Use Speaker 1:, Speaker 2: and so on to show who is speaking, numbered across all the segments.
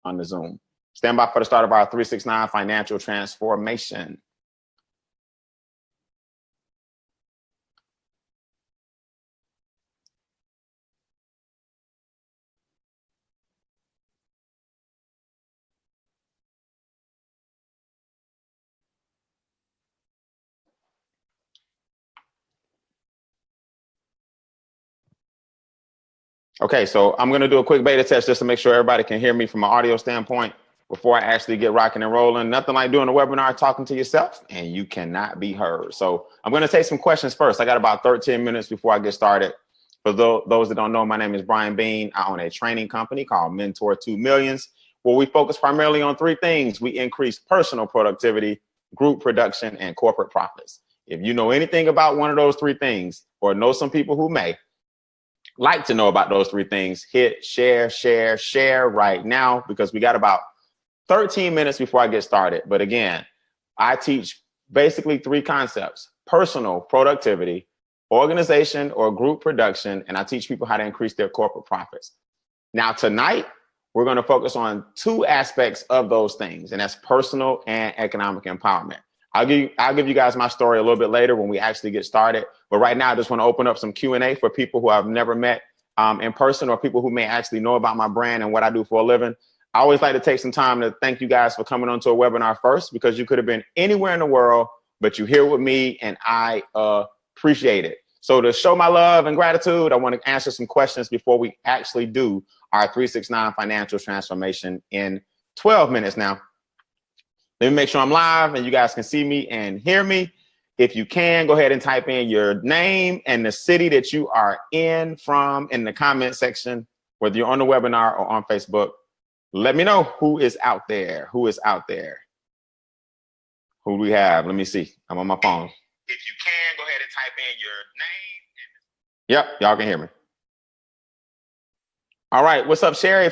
Speaker 1: on the Zoom. Stand by for the start of our 369 financial transformation. Okay, so I'm going to do a quick beta test just to make sure everybody can hear me from an audio standpoint before I actually get rocking and rolling. Nothing like doing a webinar talking to yourself and you cannot be heard. So I'm going to take some questions first. I got about 13 minutes before I get started. For those that don't know, my name is Brian Bean. I own a training company called Mentor 2 Millions, where we focus primarily on three things. We increase personal productivity, group production, and corporate profits. If you know anything about one of those three things, or know some people who may like to know about those three things, hit share right now, because we got about 13 minutes before I get started. But again, I teach basically three concepts: personal productivity, organization or group production, and I teach people how to increase their corporate profits. Now, tonight, we're going to focus on two aspects of those things, and that's personal and economic empowerment. I'll give you guys my story a little bit later when we actually get started. But right now, I just want to open up some Q&A for people who I've never met in person, or people who may actually know about my brand and what I do for a living. I always like to take some time to thank you guys for coming onto a webinar first, because you could have been anywhere in the world, but you're here with me, and I appreciate it. So to show my love and gratitude, I want to answer some questions before we actually do our 369 financial transformation in 12 minutes now. Let me make sure I'm live and you guys can see me and hear me. If you can, go ahead and type in your name and the city that you are from in the comment section, whether you're on the webinar or on Facebook. Let me know who is out there. Who is out there? Who do we have? Let me see. I'm on my phone. If you can, go ahead and type in your name. Yep, y'all can hear me. All right, what's up, Sherry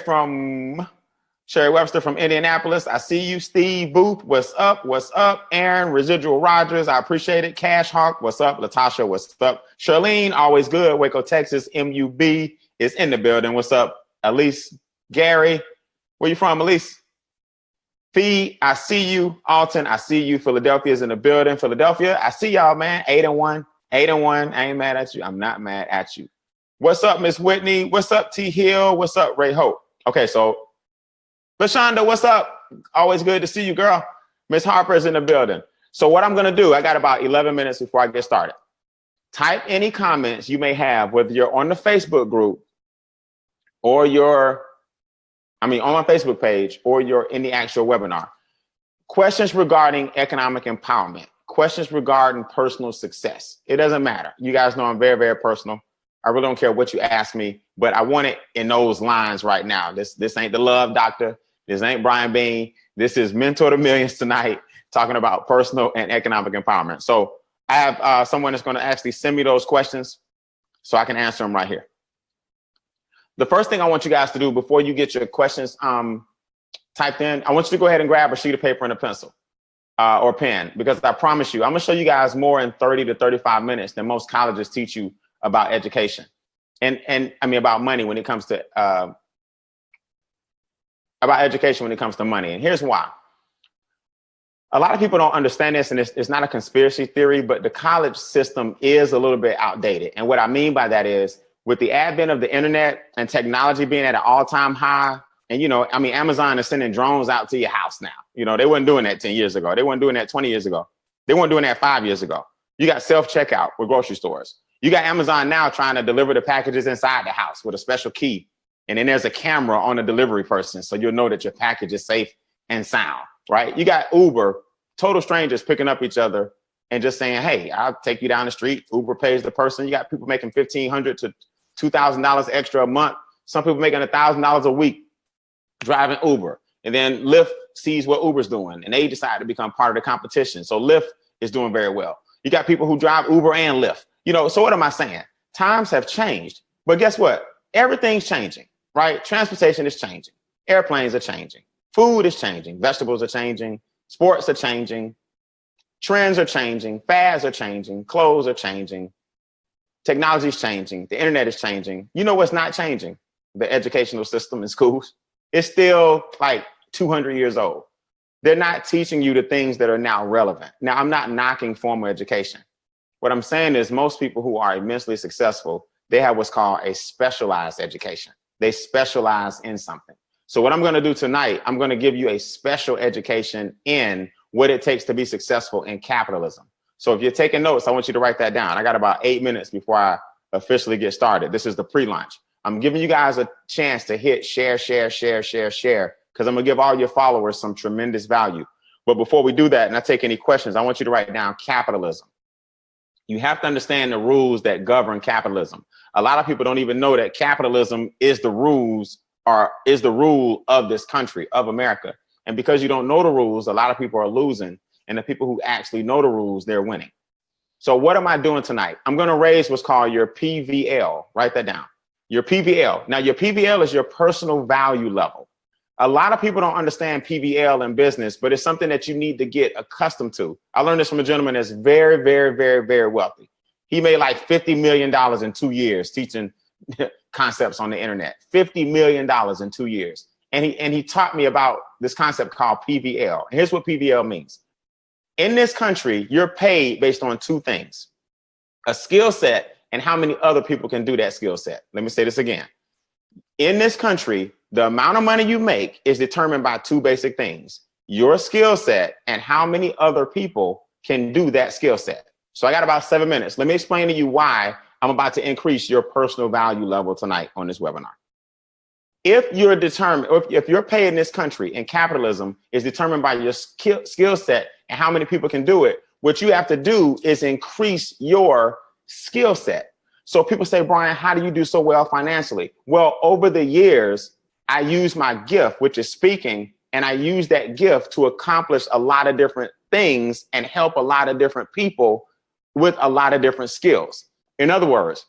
Speaker 1: Webster from Indianapolis? I see you. Steve Booth, what's up? What's up? Aaron, Residual Rogers, I appreciate it. Cash Hawk, what's up? Latasha, what's up? Charlene, always good. Waco, Texas. MUB is in the building. What's up? Elise, Gary, where you from, Elise? Fee, I see you. Alton, I see you. Philadelphia is in the building. Philadelphia, I see y'all, man. 8-1. I ain't mad at you. I'm not mad at you. What's up, Miss Whitney? What's up, T Hill? What's up, Ray Hope? Okay, so LaShonda, what's up? Always good to see you, girl. Miss Harper is in the building. So what I'm going to do, I got about 11 minutes before I get started. Type any comments you may have, whether you're on the Facebook group or on my Facebook page, or you're in the actual webinar. Questions regarding economic empowerment, questions regarding personal success. It doesn't matter. You guys know I'm very, very personal. I really don't care what you ask me, but I want it in those lines right now. This ain't the love doctor. This ain't Brian Bean. This is Mentor to Millions tonight, talking about personal and economic empowerment. So I have someone that's going to actually send me those questions so I can answer them right here. The first thing I want you guys to do before you get your questions typed in, I want you to go ahead and grab a sheet of paper and a pencil or pen, because I promise you, I'm going to show you guys more in 30 to 35 minutes than most colleges teach you about education and about money when it comes to about education when it comes to money. And here's why. A lot of people don't understand this, and it's not a conspiracy theory, but the college system is a little bit outdated. And what I mean by that is, with the advent of the internet and technology being at an all-time high, and Amazon is sending drones out to your house now. They weren't doing that 10 years ago. They weren't doing that 20 years ago. They weren't doing that 5 years ago. You got self-checkout with grocery stores. You got Amazon now trying to deliver the packages inside the house with a special key. And then there's a camera on the delivery person, so you'll know that your package is safe and sound, right? You got Uber, total strangers picking up each other and just saying, hey, I'll take you down the street. Uber pays the person. You got people making $1,500 to $2,000 extra a month. Some people making $1,000 a week driving Uber. And then Lyft sees what Uber's doing, and they decide to become part of the competition. So Lyft is doing very well. You got people who drive Uber and Lyft. So what am I saying? Times have changed, but guess what? Everything's changing, right? Transportation is changing. Airplanes are changing. Food is changing. Vegetables are changing. Sports are changing. Trends are changing. Fads are changing. Clothes are changing. Technology is changing. The internet is changing. You know what's not changing? The educational system in schools. It's still like 200 years old. They're not teaching you the things that are now relevant. Now, I'm not knocking formal education. What I'm saying is most people who are immensely successful, they have what's called a specialized education. They specialize in something. So what I'm going to do tonight, I'm going to give you a special education in what it takes to be successful in capitalism. So if you're taking notes, I want you to write that down. I got about 8 minutes before I officially get started. This is the pre-launch. I'm giving you guys a chance to hit share, because I'm going to give all your followers some tremendous value. But before we do that, and I take any questions, I want you to write down capitalism. You have to understand the rules that govern capitalism. A lot of people don't even know that capitalism is the rules or is the rule of this country, of America. And because you don't know the rules, a lot of people are losing. And the people who actually know the rules, they're winning. So what am I doing tonight? I'm going to raise what's called your PVL. Write that down. Your PVL. Now, your PVL is your personal value level. A lot of people don't understand PVL in business, but it's something that you need to get accustomed to. I learned this from a gentleman that's very, very, very, very wealthy. He made like $50 million in 2 years teaching concepts on the internet. $50 million in 2 years. And he taught me about this concept called PVL. And here's what PVL means. In this country, you're paid based on two things: a skill set and how many other people can do that skill set. Let me say this again. In this country, the amount of money you make is determined by two basic things: your skill set and how many other people can do that skill set. So I got about 7 minutes. Let me explain to you why I'm about to increase your personal value level tonight on this webinar. If you're determined, or if you're paid in this country and capitalism is determined by your skill set and how many people can do it, what you have to do is increase your skill set. So people say, Brian, how do you do so well financially? Well, over the years, I use my gift, which is speaking, and I use that gift to accomplish a lot of different things and help a lot of different people with a lot of different skills. In other words,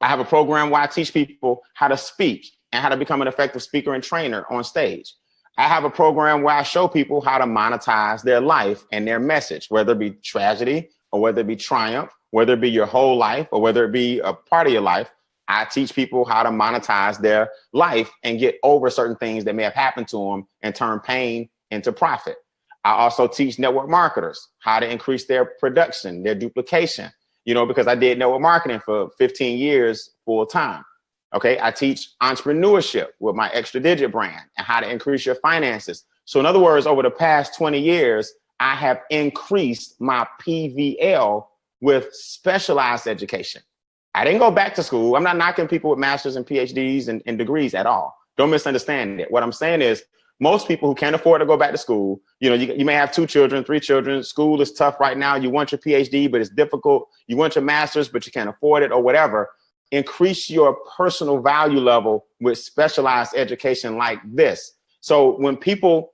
Speaker 1: I have a program where I teach people how to speak and how to become an effective speaker and trainer on stage. I have a program where I show people how to monetize their life and their message, whether it be tragedy or whether it be triumph, whether it be your whole life or whether it be a part of your life. I teach people how to monetize their life and get over certain things that may have happened to them and turn pain into profit. I also teach network marketers how to increase their production, their duplication, because I did network marketing for 15 years full time. Okay, I teach entrepreneurship with my Extra Digit brand and how to increase your finances. So in other words, over the past 20 years, I have increased my PVL with specialized education. I didn't go back to school. I'm not knocking people with masters and PhDs and degrees at all. Don't misunderstand it. What I'm saying is most people who can't afford to go back to school, you may have 2 children, 3 children. School is tough right now. You want your PhD, but it's difficult. You want your master's, but you can't afford it or whatever. Increase your personal value level with specialized education like this. So when people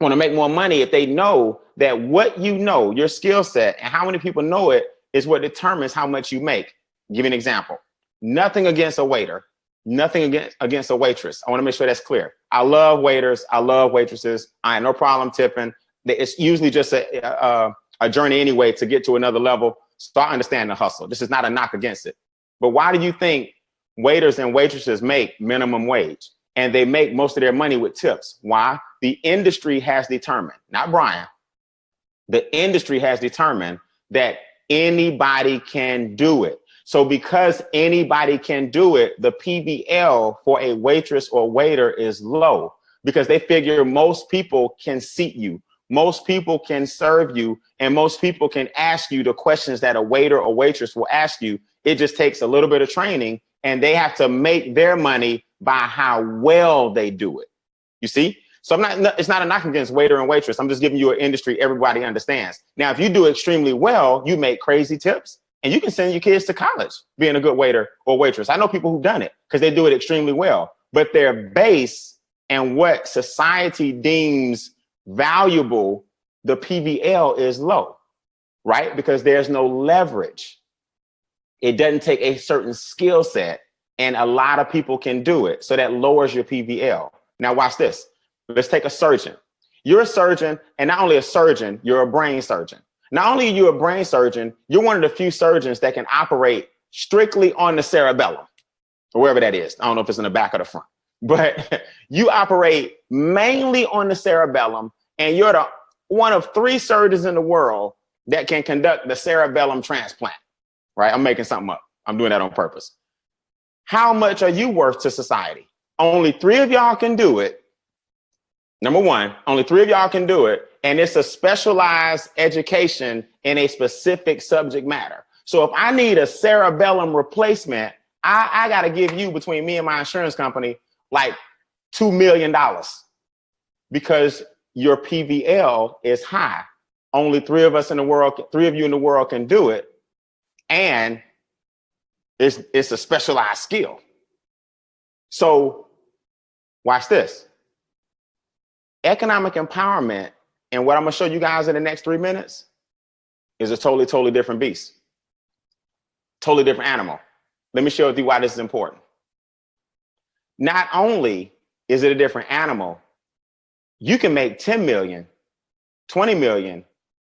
Speaker 1: want to make more money, if they know that what you know, your skill set and how many people know it is what determines how much you make. Give you an example. Nothing against a waiter, nothing against a waitress. I want to make sure that's clear. I love waiters. I love waitresses. I have no problem tipping. It's usually just a journey anyway to get to another level. So I understand the hustle. This is not a knock against it. But why do you think waiters and waitresses make minimum wage and they make most of their money with tips? Why? The industry has determined, not Brian, the industry has determined that anybody can do it. So because anybody can do it, the PVL for a waitress or waiter is low because they figure most people can seat you. Most people can serve you and most people can ask you the questions that a waiter or waitress will ask you. It just takes a little bit of training and they have to make their money by how well they do it. You see? So it's not a knock against waiter and waitress. I'm just giving you an industry everybody understands. Now, if you do extremely well, you make crazy tips and you can send your kids to college being a good waiter or waitress. I know people who've done it because they do it extremely well, but their base and what society deems valuable, the PVL is low, right? Because there's no leverage. It doesn't take a certain skill set and a lot of people can do it. So that lowers your PVL. Now watch this. Let's take a surgeon. You're a surgeon, and not only a surgeon, you're a brain surgeon. Not only are you a brain surgeon, you're one of the few surgeons that can operate strictly on the cerebellum or wherever that is. I don't know if it's in the back or the front. but you operate mainly on the cerebellum, and you're the one of 3 surgeons in the world that can conduct the cerebellum transplant, right? I'm making something up. I'm doing that on purpose. How much are you worth to society? Only 3 of y'all can do it. Number one, only 3 of y'all can do it. And it's a specialized education in a specific subject matter. So if I need a cerebellum replacement, I got to give you, between me and my insurance company, like $2 million because your PVL is high. Only 3 of us in the world, 3 of you in the world can do it. And it's a specialized skill. So watch this. Economic empowerment, and what I'm going to show you guys in the next 3 minutes, is a totally different beast. Totally different animal. Let me show you why this is important. Not only is it a different animal, you can make 10 million, 20 million,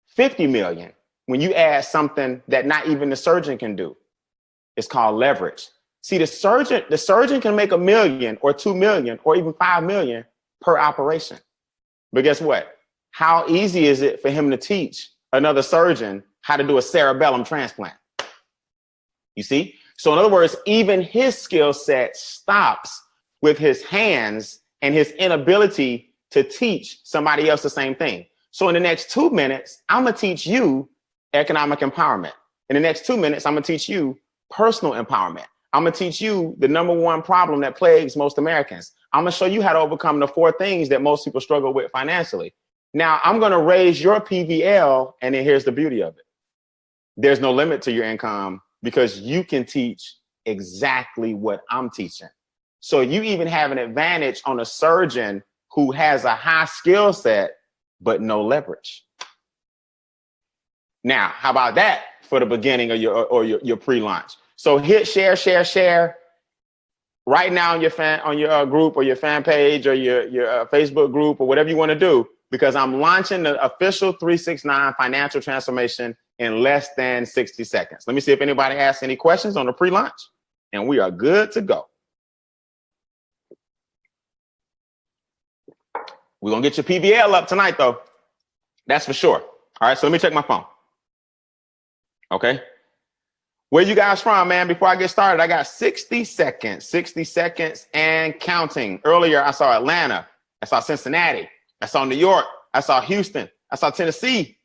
Speaker 1: 50 million when you add something that not even the surgeon can do. It's called leverage. See, the surgeon can make $1 million or 2 million or even 5 million per operation. But guess what? How easy is it for him to teach another surgeon how to do a cerebellum transplant? You see? So in other words, even his skill set stops with his hands and his inability to teach somebody else the same thing. So in the next 2 minutes, I'm going to teach you economic empowerment. In the next 2 minutes, I'm going to teach you personal empowerment. I'm going to teach you the number 1 problem that plagues most Americans. I'm going to show you how to overcome the 4 things that most people struggle with financially. Now, I'm going to raise your PVL, and then here's the beauty of it. There's no limit to your income because you can teach exactly what I'm teaching. So you even have an advantage on a surgeon who has a high skill set, but no leverage. Now, how about that for the beginning of your pre-launch? So hit share right now on your group or your fan page or your Facebook group or whatever you want to do, because I'm launching the official 369 financial transformation in less than 60 seconds. Let me see if anybody asks any questions on the pre-launch, and we are good to go. We're going to get your PVL up tonight, though. That's for sure. All right, so let me check my phone. Okay. Where you guys from, man? Before I get started, I got 60 seconds and counting. Earlier, I saw Atlanta. I saw Cincinnati. I saw New York. I saw Houston. I saw Tennessee.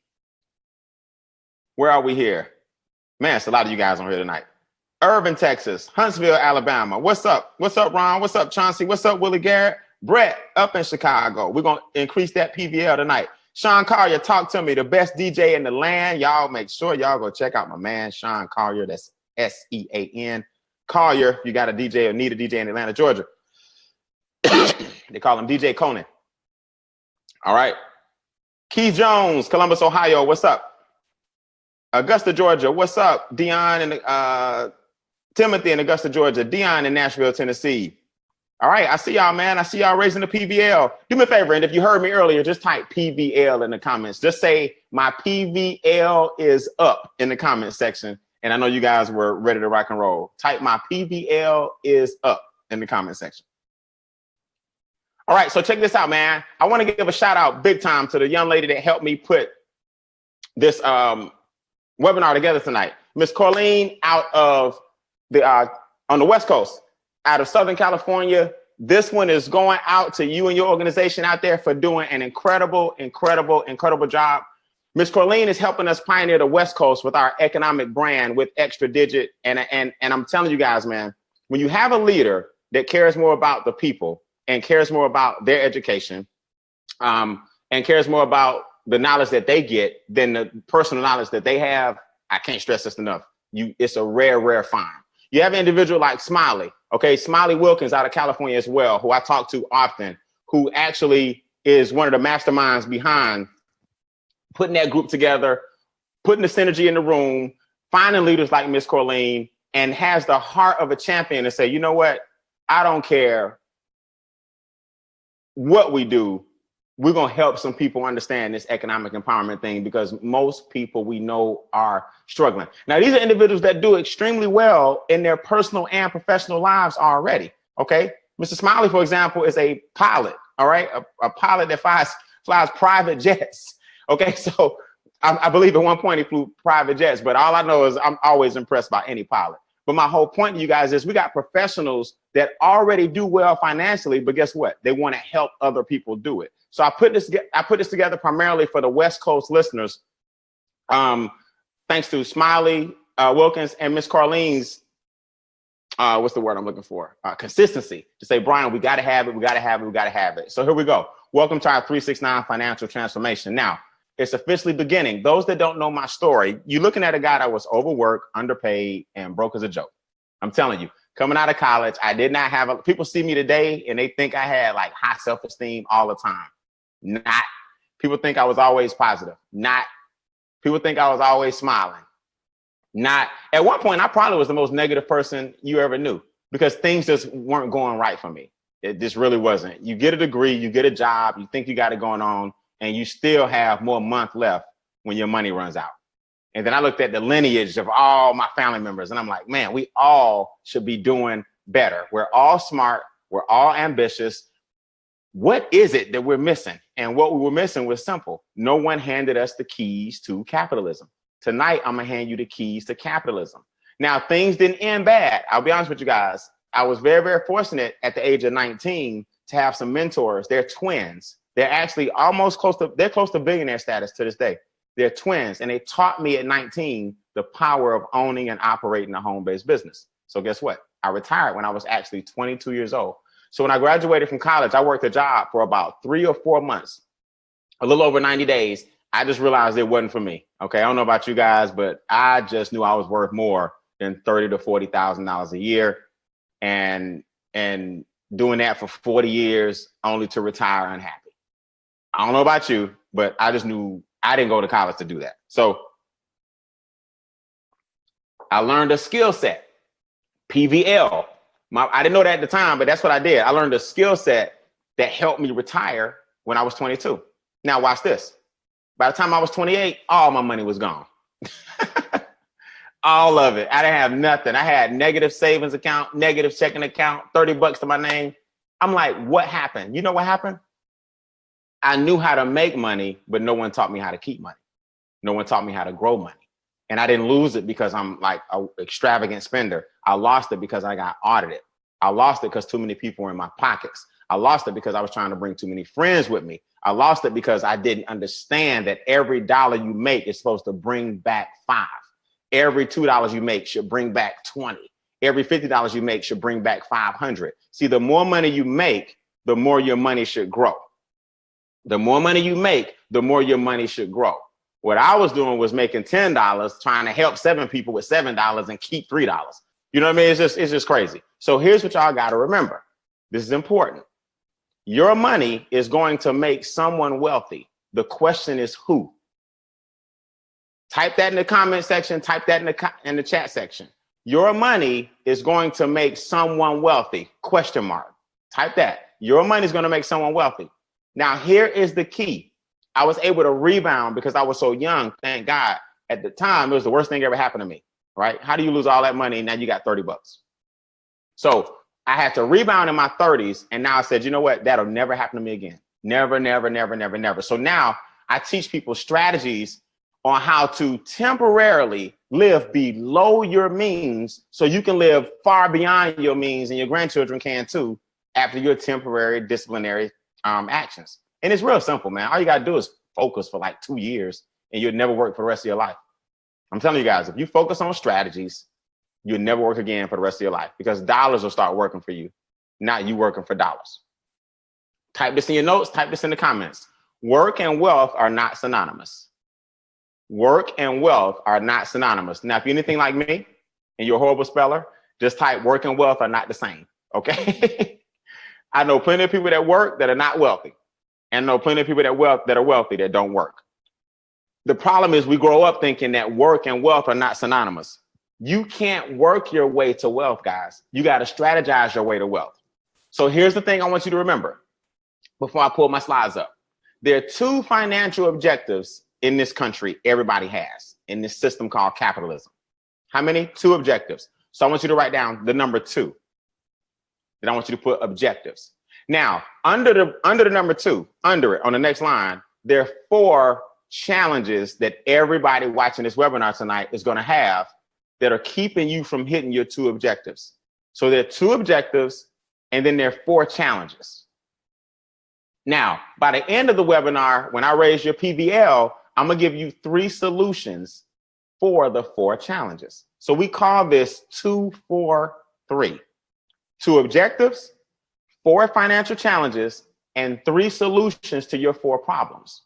Speaker 1: Where are we here? Man, it's a lot of you guys on here tonight. Irving, Texas. Huntsville, Alabama. What's up? What's up, Ron? What's up, Chauncey? What's up, Willie Garrett? Brett, up in Chicago. We're going to increase that PVL tonight. Sean Collier, talk to me. The best DJ in the land. Y'all make sure y'all go check out my man, Sean Collier. That's S-E-A-N. Collier, you got a DJ or need a DJ in Atlanta, Georgia. They call him DJ Conan. All right. Keith Jones, Columbus, Ohio. What's up? Augusta, Georgia. What's up? Dion and Timothy in Augusta, Georgia. Dion in Nashville, Tennessee. All right, I see y'all, man. I see y'all raising the PVL. Do me a favor, and if you heard me earlier, just type PVL in the comments. Just say my PVL is up in the comment section, and I know you guys were ready to rock and roll. Type my PVL is up in the comment section. All right, so check this out, man. I want to give a shout out big time to the young lady that helped me put this webinar together tonight. Miss Corleen out of the on the West Coast. Out of Southern California. This one is going out to you and your organization out there for doing an incredible job. Miss Corleen is helping us pioneer the West Coast with our economic brand with Extra Digit. And I'm telling you guys, man, when you have a leader that cares more about the people and cares more about their education and cares more about the knowledge that they get than the personal knowledge that they have, I can't stress this enough. It's a rare find. You have an individual like Smiley. Okay, Smiley Wilkins out of California as well, who I talk to often, who actually is one of the masterminds behind putting that group together, putting the synergy in the room, finding leaders like Miss Corleen, and has the heart of a champion to say, you know what? I don't care what we do. We're going to help some people understand this economic empowerment thing because most people we know are struggling. Now, these are individuals that do extremely well in their personal and professional lives already. Okay. Mr. Smiley, for example, is a pilot, all right? A pilot that flies private jets. Okay, so I believe at one point he flew private jets, but all I know is I'm always impressed by any pilot. But my whole point to you guys is we got professionals that already do well financially, but guess what? They want to help other people do it. So I put this together primarily for the West Coast listeners. Thanks to Smiley Wilkins and Miss Carlene's, what's the word I'm looking for? Consistency to say, Brian, we got to have it. We got to have it. We got to have it. So here we go. Welcome to our 369 financial transformation. Now, it's officially beginning. Those that don't know my story, you're looking at a guy that was overworked, underpaid, and broke as a joke. I'm telling you, coming out of college, I did not have people see me today and they think I had like high self-esteem all the time. Not. People think I was always positive. Not. People think I was always smiling. Not. At one point, I probably was the most negative person you ever knew because things just weren't going right for me. It just really wasn't. You get a degree, you get a job, you think you got it going on, and you still have more month left when your money runs out. And then I looked at the lineage of all my family members and I'm like, man, we all should be doing better. We're all smart. We're all ambitious. What is it that we're missing? And what we were missing was simple. No one handed us the keys to capitalism. Tonight, I'm gonna hand you the keys to capitalism. Now, things didn't end bad. I'll be honest with you guys. I was very, very fortunate at the age of 19 to have some mentors. They're twins. They're actually they're close to billionaire status to this day. They're twins. And they taught me at 19 the power of owning and operating a home-based business. So guess what? I retired when I was actually 22 years old. So when I graduated from college, I worked a job for about 3 or 4 months, a little over 90 days. I just realized it wasn't for me. Okay, I don't know about you guys, but I just knew I was worth more than $30,000 to $40,000 a year, and doing that for 40 years only to retire unhappy. I don't know about you, but I just knew I didn't go to college to do that. So I learned a skill set, PVL. I didn't know that at the time, but that's what I did. I learned a skill set that helped me retire when I was 22. Now watch this. By the time I was 28, all my money was gone. All of it. I didn't have nothing. I had negative savings account, negative checking account, $30 to my name. I'm like, what happened? You know what happened? I knew how to make money, but no one taught me how to keep money. No one taught me how to grow money. And I didn't lose it because I'm like an extravagant spender. I lost it because I got audited. I lost it because too many people were in my pockets. I lost it because I was trying to bring too many friends with me. I lost it because I didn't understand that every dollar you make is supposed to bring back 5. Every $2 you make should bring back 20. Every $50 you make should bring back 500. See, the more money you make, the more your money should grow. The more money you make, the more your money should grow. What I was doing was making $10, trying to help 7 people with $7 and keep $3. You know what I mean? It's just crazy. So here's what y'all got to remember. This is important. Your money is going to make someone wealthy. The question is who? Type that in the comment section. Type that in the chat section. Your money is going to make someone wealthy. Question mark. Type that. Your money is going to make someone wealthy. Now, here is the key. I was able to rebound because I was so young. Thank God. At the time, it was the worst thing ever happened to me. Right? How do you lose all that money and now you got $30? So I had to rebound in my 30s. And now I said, you know what? That'll never happen to me again. Never, never, never, never, never. So now I teach people strategies on how to temporarily live below your means so you can live far beyond your means, and your grandchildren can too after your temporary disciplinary actions. And it's real simple, man. All you got to do is focus for like 2 years and you'll never work for the rest of your life. I'm telling you guys, if you focus on strategies, you'll never work again for the rest of your life because dollars will start working for you, not you working for dollars. Type this in your notes, type this in the comments. Work and wealth are not synonymous. Work and wealth are not synonymous. Now, if you're anything like me and you're a horrible speller, just type work and wealth are not the same, okay? I know plenty of people that work that are not wealthy, and know plenty of people that are wealthy that don't work. The problem is we grow up thinking that work and wealth are not synonymous. You can't work your way to wealth, guys. You got to strategize your way to wealth. So here's the thing I want you to remember before I pull my slides up. There are 2 financial objectives in this country everybody has in this system called capitalism. How many? 2 objectives. So I want you to write down the number 2. Then I want you to put objectives. Now, under the number 2, under it on the next line, there are 4 challenges that everybody watching this webinar tonight is going to have that are keeping you from hitting your 2 objectives. So there are 2 objectives, and then there are 4 challenges. Now, by the end of the webinar, when I raise your PVL, I'm going to give you 3 solutions for the 4 challenges. So we call this 2, 4, 3. 2 objectives, 4 financial challenges, and 3 solutions to your 4 problems.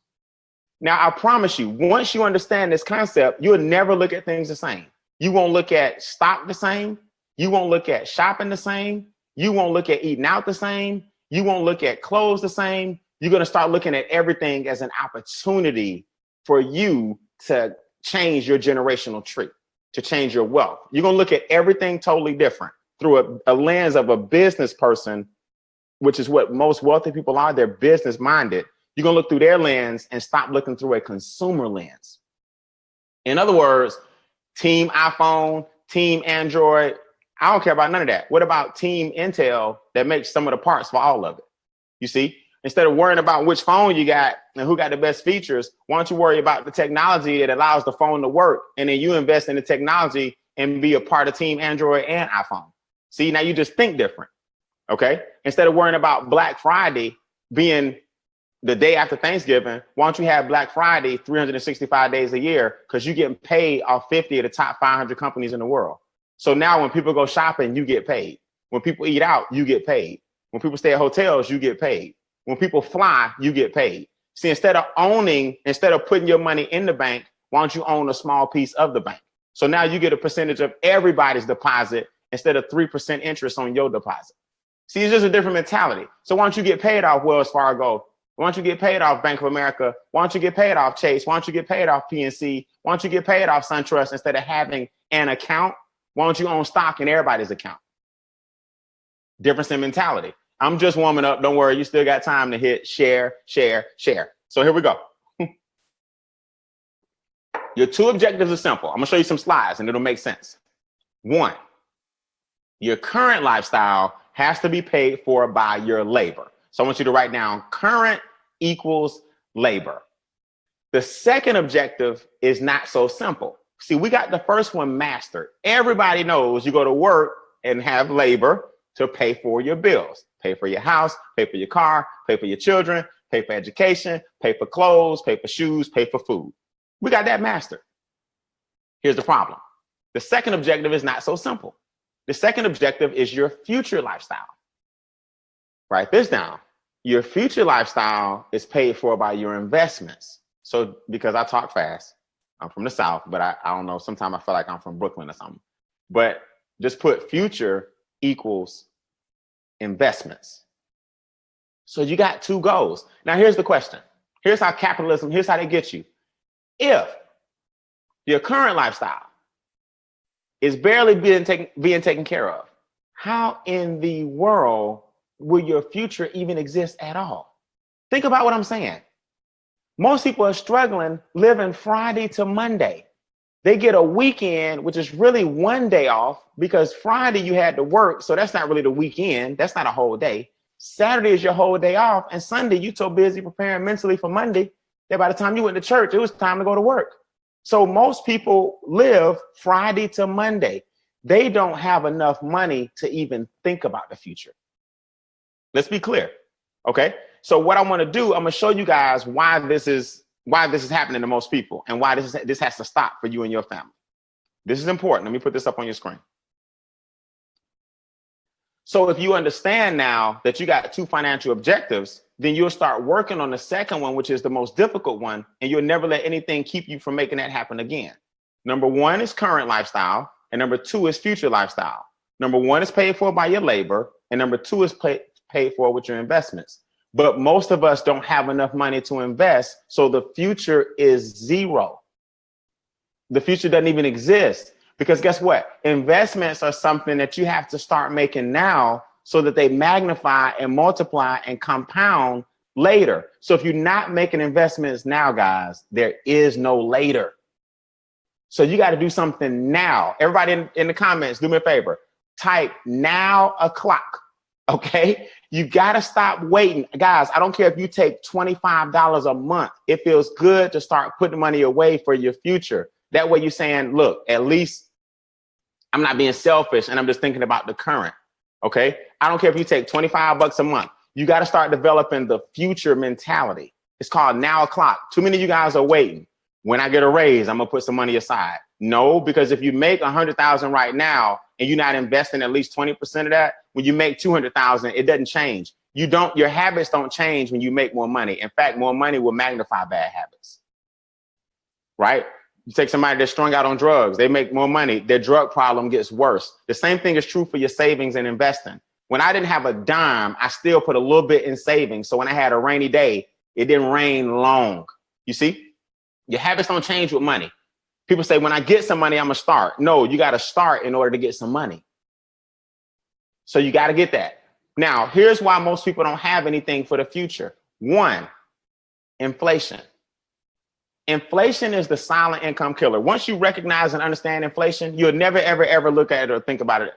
Speaker 1: Now, I promise you, once you understand this concept, you'll never look at things the same. You won't look at stock the same. You won't look at shopping the same. You won't look at eating out the same. You won't look at clothes the same. You're going to start looking at everything as an opportunity for you to change your generational tree, to change your wealth. You're going to look at everything totally different through a lens of a business person, which is what most wealthy people are. They're business minded. You're going to look through their lens and stop looking through a consumer lens. In other words, team iPhone, team Android, I don't care about none of that. What about team Intel that makes some of the parts for all of it? You see, instead of worrying about which phone you got and who got the best features, why don't you worry about the technology that allows the phone to work? And then you invest in the technology and be a part of team Android and iPhone. See, now you just think different. Okay. Instead of worrying about Black Friday being the day after Thanksgiving, why don't you have Black Friday 365 days a year? Because you're getting paid off 50 of the top 500 companies in the world. So now when people go shopping, you get paid. When people eat out, you get paid. When people stay at hotels, you get paid. When people fly, you get paid. See, instead of putting your money in the bank, why don't you own a small piece of the bank? So now you get a percentage of everybody's deposit instead of 3% interest on your deposit. See, it's just a different mentality. So why don't you get paid off Wells Fargo? Why don't you get paid off Bank of America? Why don't you get paid off Chase? Why don't you get paid off PNC? Why don't you get paid off SunTrust instead of having an account? Why don't you own stock in everybody's account? Difference in mentality. I'm just warming up. Don't worry. You still got time to hit share, share, share. So here we go. Your 2 objectives are simple. I'm going to show you some slides and it'll make sense. 1, your current lifestyle has to be paid for by your labor. So I want you to write down current equals labor. The second objective is not so simple. See, we got the first one mastered. Everybody knows you go to work and have labor to pay for your bills, pay for your house, pay for your car, pay for your children, pay for education, pay for clothes, pay for shoes, pay for food. We got that mastered. Here's the problem. The second objective is not so simple. The second objective is your future lifestyle. Write this down. Your future lifestyle is paid for by your investments. So because I talk fast, I'm from the South, but I don't know. Sometimes I feel like I'm from Brooklyn or something. But just put future equals investments. So you got 2 goals. Now here's the question. Here's how capitalism, here's how they get you. If your current lifestyle is barely being taken care of, how in the world will your future even exist at all? Think about what I'm saying. Most people are struggling living Friday to Monday. They get a weekend, which is really one day off because Friday you had to work. So that's not really the weekend. That's not a whole day. Saturday is your whole day off. And Sunday, you're so busy preparing mentally for Monday that by the time you went to church, it was time to go to work. So most people live Friday to Monday. They don't have enough money to even think about the future. Let's be clear. Okay. So what I want to do, I'm going to show you guys why this is happening to most people and why this has to stop for you and your family. This is important. Let me put this up on your screen. So if you understand now that you got 2 financial objectives, then you'll start working on the second one, which is the most difficult one, and you'll never let anything keep you from making that happen again. Number 1 is current lifestyle, and number 2 is future lifestyle. Number 1 is paid for by your labor, and number 2 is paid for with your investments. But most of us don't have enough money to invest, so the future is 0. The future doesn't even exist because guess what? Investments are something that you have to start making now so that they magnify and multiply and compound later. So if you're not making investments now, guys, there is no later. So you got to do something now. Everybody in the comments, do me a favor. Type now o'clock. Okay, you got to stop waiting. Guys, I don't care if you take $25 a month. It feels good to start putting money away for your future. That way you're saying, look, at least I'm not being selfish and I'm just thinking about the current. Okay, I don't care if you take 25 bucks a month. You got to start developing the future mentality. It's called now o'clock. Too many of you guys are waiting. When I get a raise, I'm gonna put some money aside. No, because if you make 100,000 right now and you're not investing at least 20% of that, when you make 200,000, it doesn't change. Your habits don't change when you make more money. In fact, more money will magnify bad habits, right? You take somebody that's strung out on drugs, they make more money, their drug problem gets worse. The same thing is true for your savings and investing. When I didn't have a dime, I still put a little bit in savings. So when I had a rainy day, it didn't rain long. You see, your habits don't change with money. People say, when I get some money, I'm gonna start. No, you got to start in order to get some money. So you got to get that. Now, here's why most people don't have anything for the future. One, inflation. Inflation is the silent income killer. Once you recognize and understand inflation, you'll never, ever, ever look at it or think about it,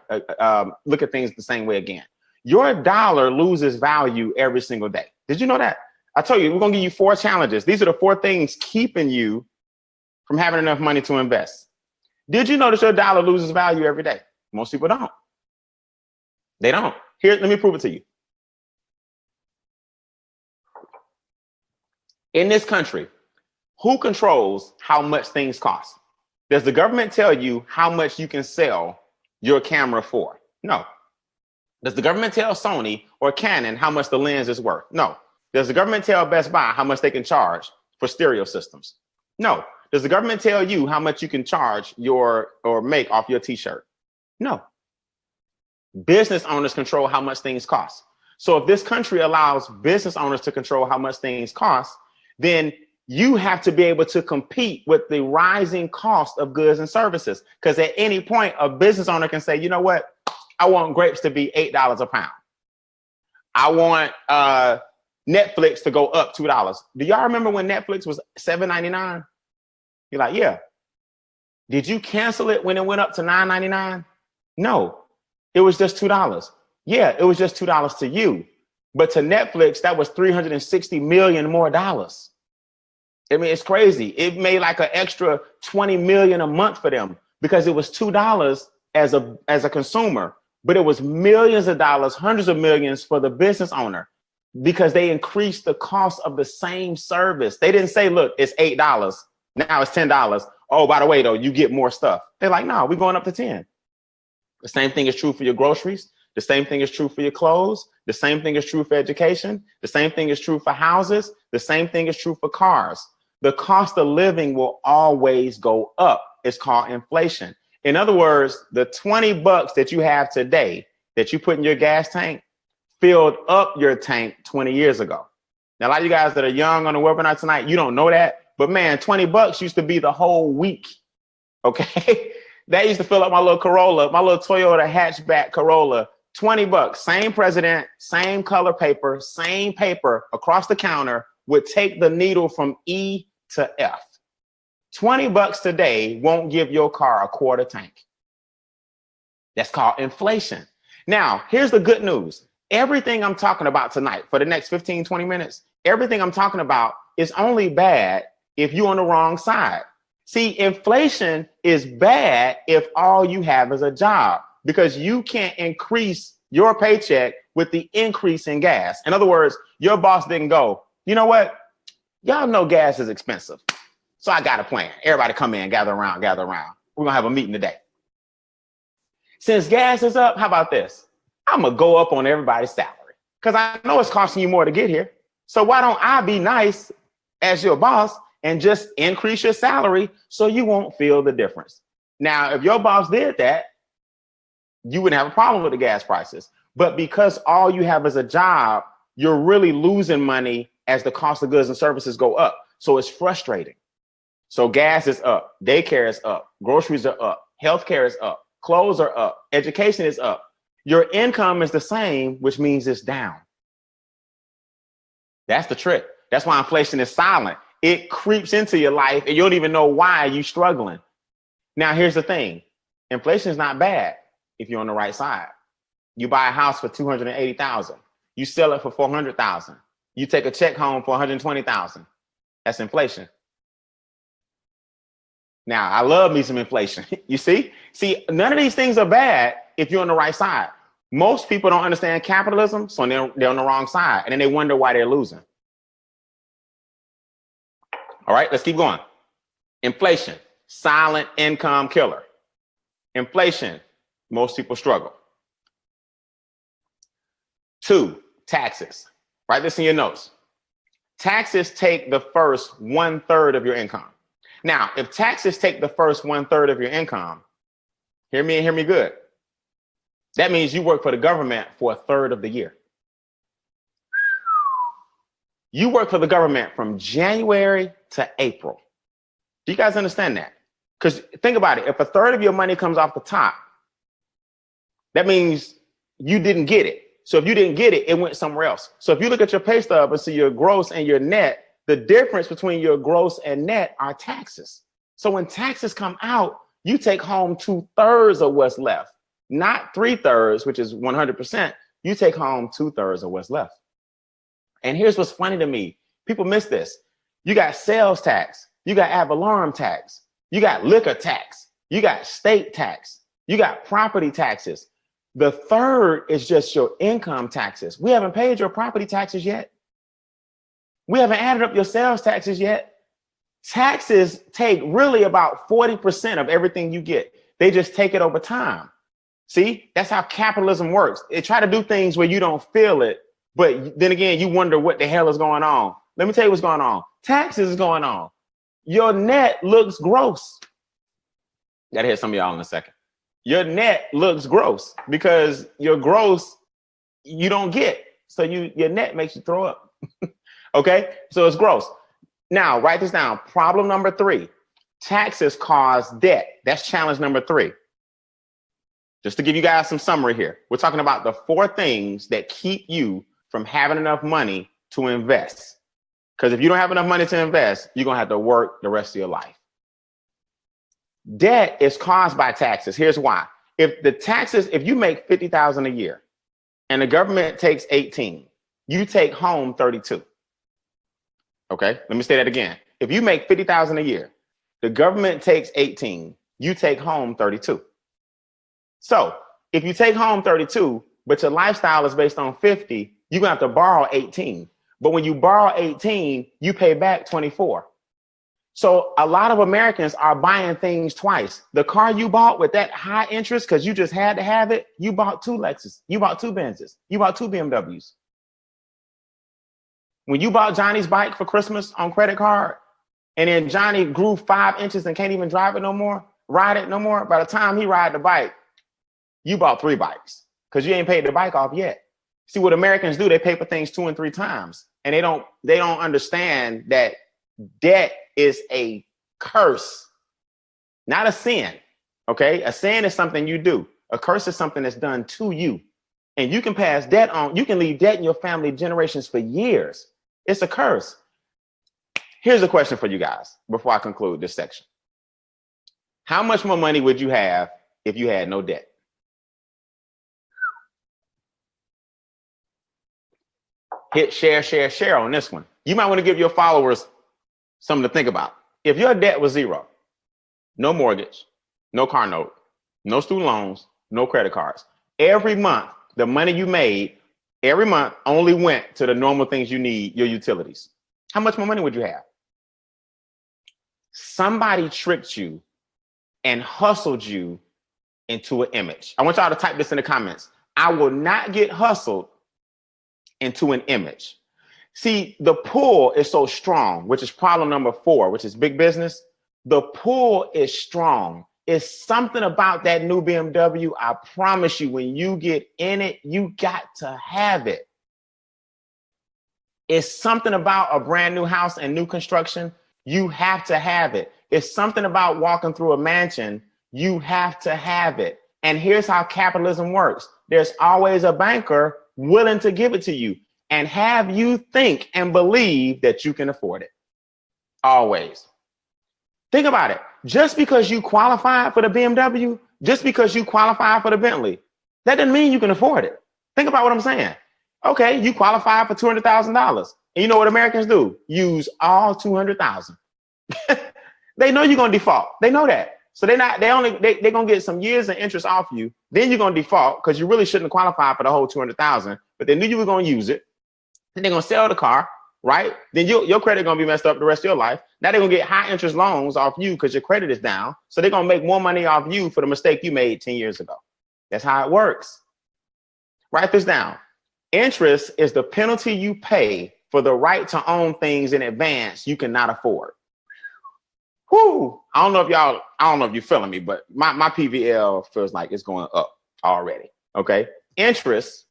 Speaker 1: look at things the same way again. Your dollar loses value every single day. Did you know that? I told you, we're going to give you 4 challenges. These are the 4 things keeping you from having enough money to invest. Did you notice your dollar loses value every day? Most people don't. They don't. Here, let me prove it to you. In this country, who controls how much things cost? Does the government tell you how much you can sell your camera for? No. Does the government tell Sony or Canon how much the lens is worth? No. Does the government tell Best Buy how much they can charge for stereo systems? No. Does the government tell you how much you can charge or make off your t-shirt? No. Business owners control how much things cost. So if this country allows business owners to control how much things cost, then you have to be able to compete with the rising cost of goods and services. Because at any point, a business owner can say, you know what? I want grapes to be $8 a pound. I want Netflix to go up $2. Do y'all remember when Netflix was $7.99? You're like, yeah. Did you cancel it when it went up to $9.99? No, it was just $2. Yeah, it was just $2 to you. But to Netflix, that was $360 million more dollars. I mean, it's crazy. It made like an extra $20 million a month for them because it was $2 as a consumer, but it was millions of dollars, hundreds of millions for the business owner because they increased the cost of the same service. They didn't say, look, it's $8. Now it's $10. Oh, by the way, though, you get more stuff. They're like, no, we're going up to 10. The same thing is true for your groceries. The same thing is true for your clothes. The same thing is true for education. The same thing is true for houses. The same thing is true for cars. The cost of living will always go up. It's called inflation. In other words, the 20 bucks that you have today that you put in your gas tank filled up your tank 20 years ago. Now, a lot of you guys that are young on the webinar tonight, you don't know that. But man, 20 bucks used to be the whole week. Okay. That used to fill up my little Corolla, my little Toyota hatchback Corolla. 20 bucks, same president, same color paper, same paper across the counter would take the needle from E to F. 20 bucks today won't give your car a quarter tank. That's called inflation. Now, here's the good news. Everything I'm talking about tonight for the next 15, 20 minutes, everything I'm talking about is only bad if you're on the wrong side. See, inflation is bad if all you have is a job because you can't increase your paycheck with the increase in gas. In other words, your boss didn't go, you know what? Y'all know gas is expensive. So I got a plan. Everybody come in, gather around, gather around. We're going to have a meeting today. Since gas is up, how about this? I'm going to go up on everybody's salary because I know it's costing you more to get here. So why don't I be nice as your boss and just increase your salary so you won't feel the difference? Now, if your boss did that, you wouldn't have a problem with the gas prices. But because all you have is a job, you're really losing money as the cost of goods and services go up. So it's frustrating. So gas is up, daycare is up, groceries are up, healthcare is up, clothes are up, education is up. Your income is the same, which means it's down. That's the trick. That's why inflation is silent. It creeps into your life and you don't even know why you're struggling. Now, here's the thing. Inflation is not bad if you're on the right side. You buy a house for 280,000. You sell it for 400,000. You take a check home for 120,000. That's inflation. Now, I love me some inflation. You see, none of these things are bad if you're on the right side. Most people don't understand capitalism, so they're on the wrong side, and then they wonder why they're losing. All right, let's keep going. Inflation, silent income killer. Inflation, most people struggle. 2, taxes. Write this in your notes. Taxes take the first 1/3 of your income. Now, if taxes take the first 1/3 of your income, hear me and hear me good. That means you work for the government for 1/3 of the year. You work for the government from January to April. Do you guys understand that? Because think about it. If 1/3 of your money comes off the top, that means you didn't get it. So if you didn't get it, it went somewhere else. So if you look at your pay stub and see your gross and your net, the difference between your gross and net are taxes. So when taxes come out, you take home 2/3 of what's left, not 3/3, which is 100%. You take home 2/3 of what's left. And here's what's funny to me. People miss this. You got sales tax. You got ad valorem tax. You got liquor tax. You got state tax. You got property taxes. The third is just your income taxes. We haven't paid your property taxes yet. We haven't added up your sales taxes yet. Taxes take really about 40% of everything you get. They just take it over time. See, that's how capitalism works. They try to do things where you don't feel it, but then again, you wonder what the hell is going on. Let me tell you what's going on. Taxes is going on. Your net looks gross. Gotta hit some of y'all in a second. Your net looks gross because your gross you don't get. So your net makes you throw up. Okay, so it's gross. Now, write this down. Problem number 3, taxes cause debt. That's challenge number 3. Just to give you guys some summary here. We're talking about the 4 things that keep you from having enough money to invest. Because if you don't have enough money to invest, you're going to have to work the rest of your life. Debt is caused by taxes. Here's why. If you make 50,000 a year and the government takes 18, you take home 32. Okay, let me say that again. If you make 50,000 a year, the government takes 18, you take home 32. So if you take home 32, but your lifestyle is based on 50, you're gonna have to borrow 18. But when you borrow 18, you pay back 24. So a lot of Americans are buying things twice. The car you bought with that high interest, because you just had to have it, you bought 2 Lexus, you bought 2 Benzes, you bought 2 BMWs. When you bought Johnny's bike for Christmas on credit card, and then Johnny grew 5 inches and can't even drive it no more, ride it no more, by the time he ride the bike, you bought 3 bikes because you ain't paid the bike off yet. See, what Americans do, they pay for things 2 and 3 times, and they don't understand that debt is a curse, not a sin. Okay, a sin is something you do. A curse is something that's done to you, and you can pass debt on. You can leave debt in your family generations for years. It's a curse. Here's a question for you guys before I conclude this section. How much more money would you have if you had no debt? Hit share on this one. You might want to give your followers something to think about. If your debt was 0, no mortgage, no car note, no student loans, no credit cards, every month, the money you made every month only went to the normal things you need, your utilities. How much more money would you have? Somebody tricked you and hustled you into an image. I want y'all to type this in the comments. I will not get hustled into an image. See, the pull is so strong, which is problem number 4, which is big business. The pull is strong. It's something about that new BMW. I promise you, when you get in it, you got to have it. It's something about a brand new house and new construction. You have to have it. It's something about walking through a mansion. You have to have it. And here's how capitalism works. There's always a banker willing to give it to you and have you think and believe that you can afford it. Always. Think about it. Just because you qualify for the BMW, just because you qualify for the Bentley, That doesn't mean you can afford it. Think about what I'm saying. Okay, you qualify for $200,000. And you know what Americans do? Use all 200,000. They know you're gonna default. They know that. So they're gonna get some years of interest off you. Then you're gonna default because you really shouldn't qualify for the whole 200,000, but they knew you were gonna use it. Then they're gonna sell the car, right? Then your credit gonna be messed up the rest of your life. Now they're gonna get high interest loans off you because your credit is down. So they're gonna make more money off you for the mistake you made 10 years ago. That's how it works. Write this down. Interest is the penalty you pay for the right to own things in advance you cannot afford. Whoo! I don't know if you're feeling me, but my PVL feels like it's going up already. Okay. Interest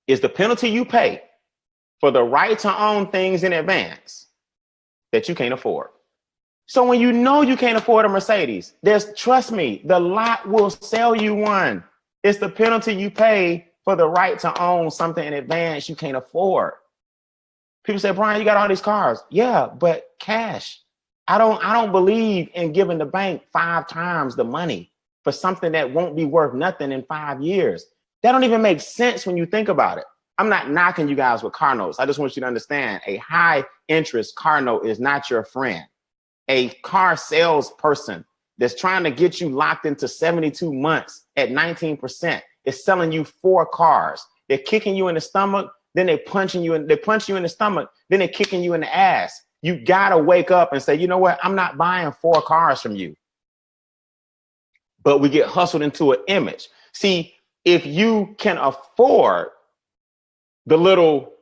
Speaker 1: is the penalty you pay for the right to own things in advance that you can't afford. So when you know you can't afford a Mercedes, trust me, the lot will sell you one. It's the penalty you pay for the right to own something in advance you can't afford. People say, Brian, you got all these cars. Yeah, but cash. I don't believe in giving the bank 5 times the money for something that won't be worth nothing in 5 years. That don't even make sense when you think about it. I'm not knocking you guys with car notes. I just want you to understand a high interest car note is not your friend. A car salesperson that's trying to get you locked into 72 months at 19% is selling you 4 cars. They're kicking you in the stomach, then they punch you in the stomach, then they're kicking you in the ass. You gotta wake up and say, you know what? I'm not buying 4 cars from you. But we get hustled into an image. See, if you can afford the little,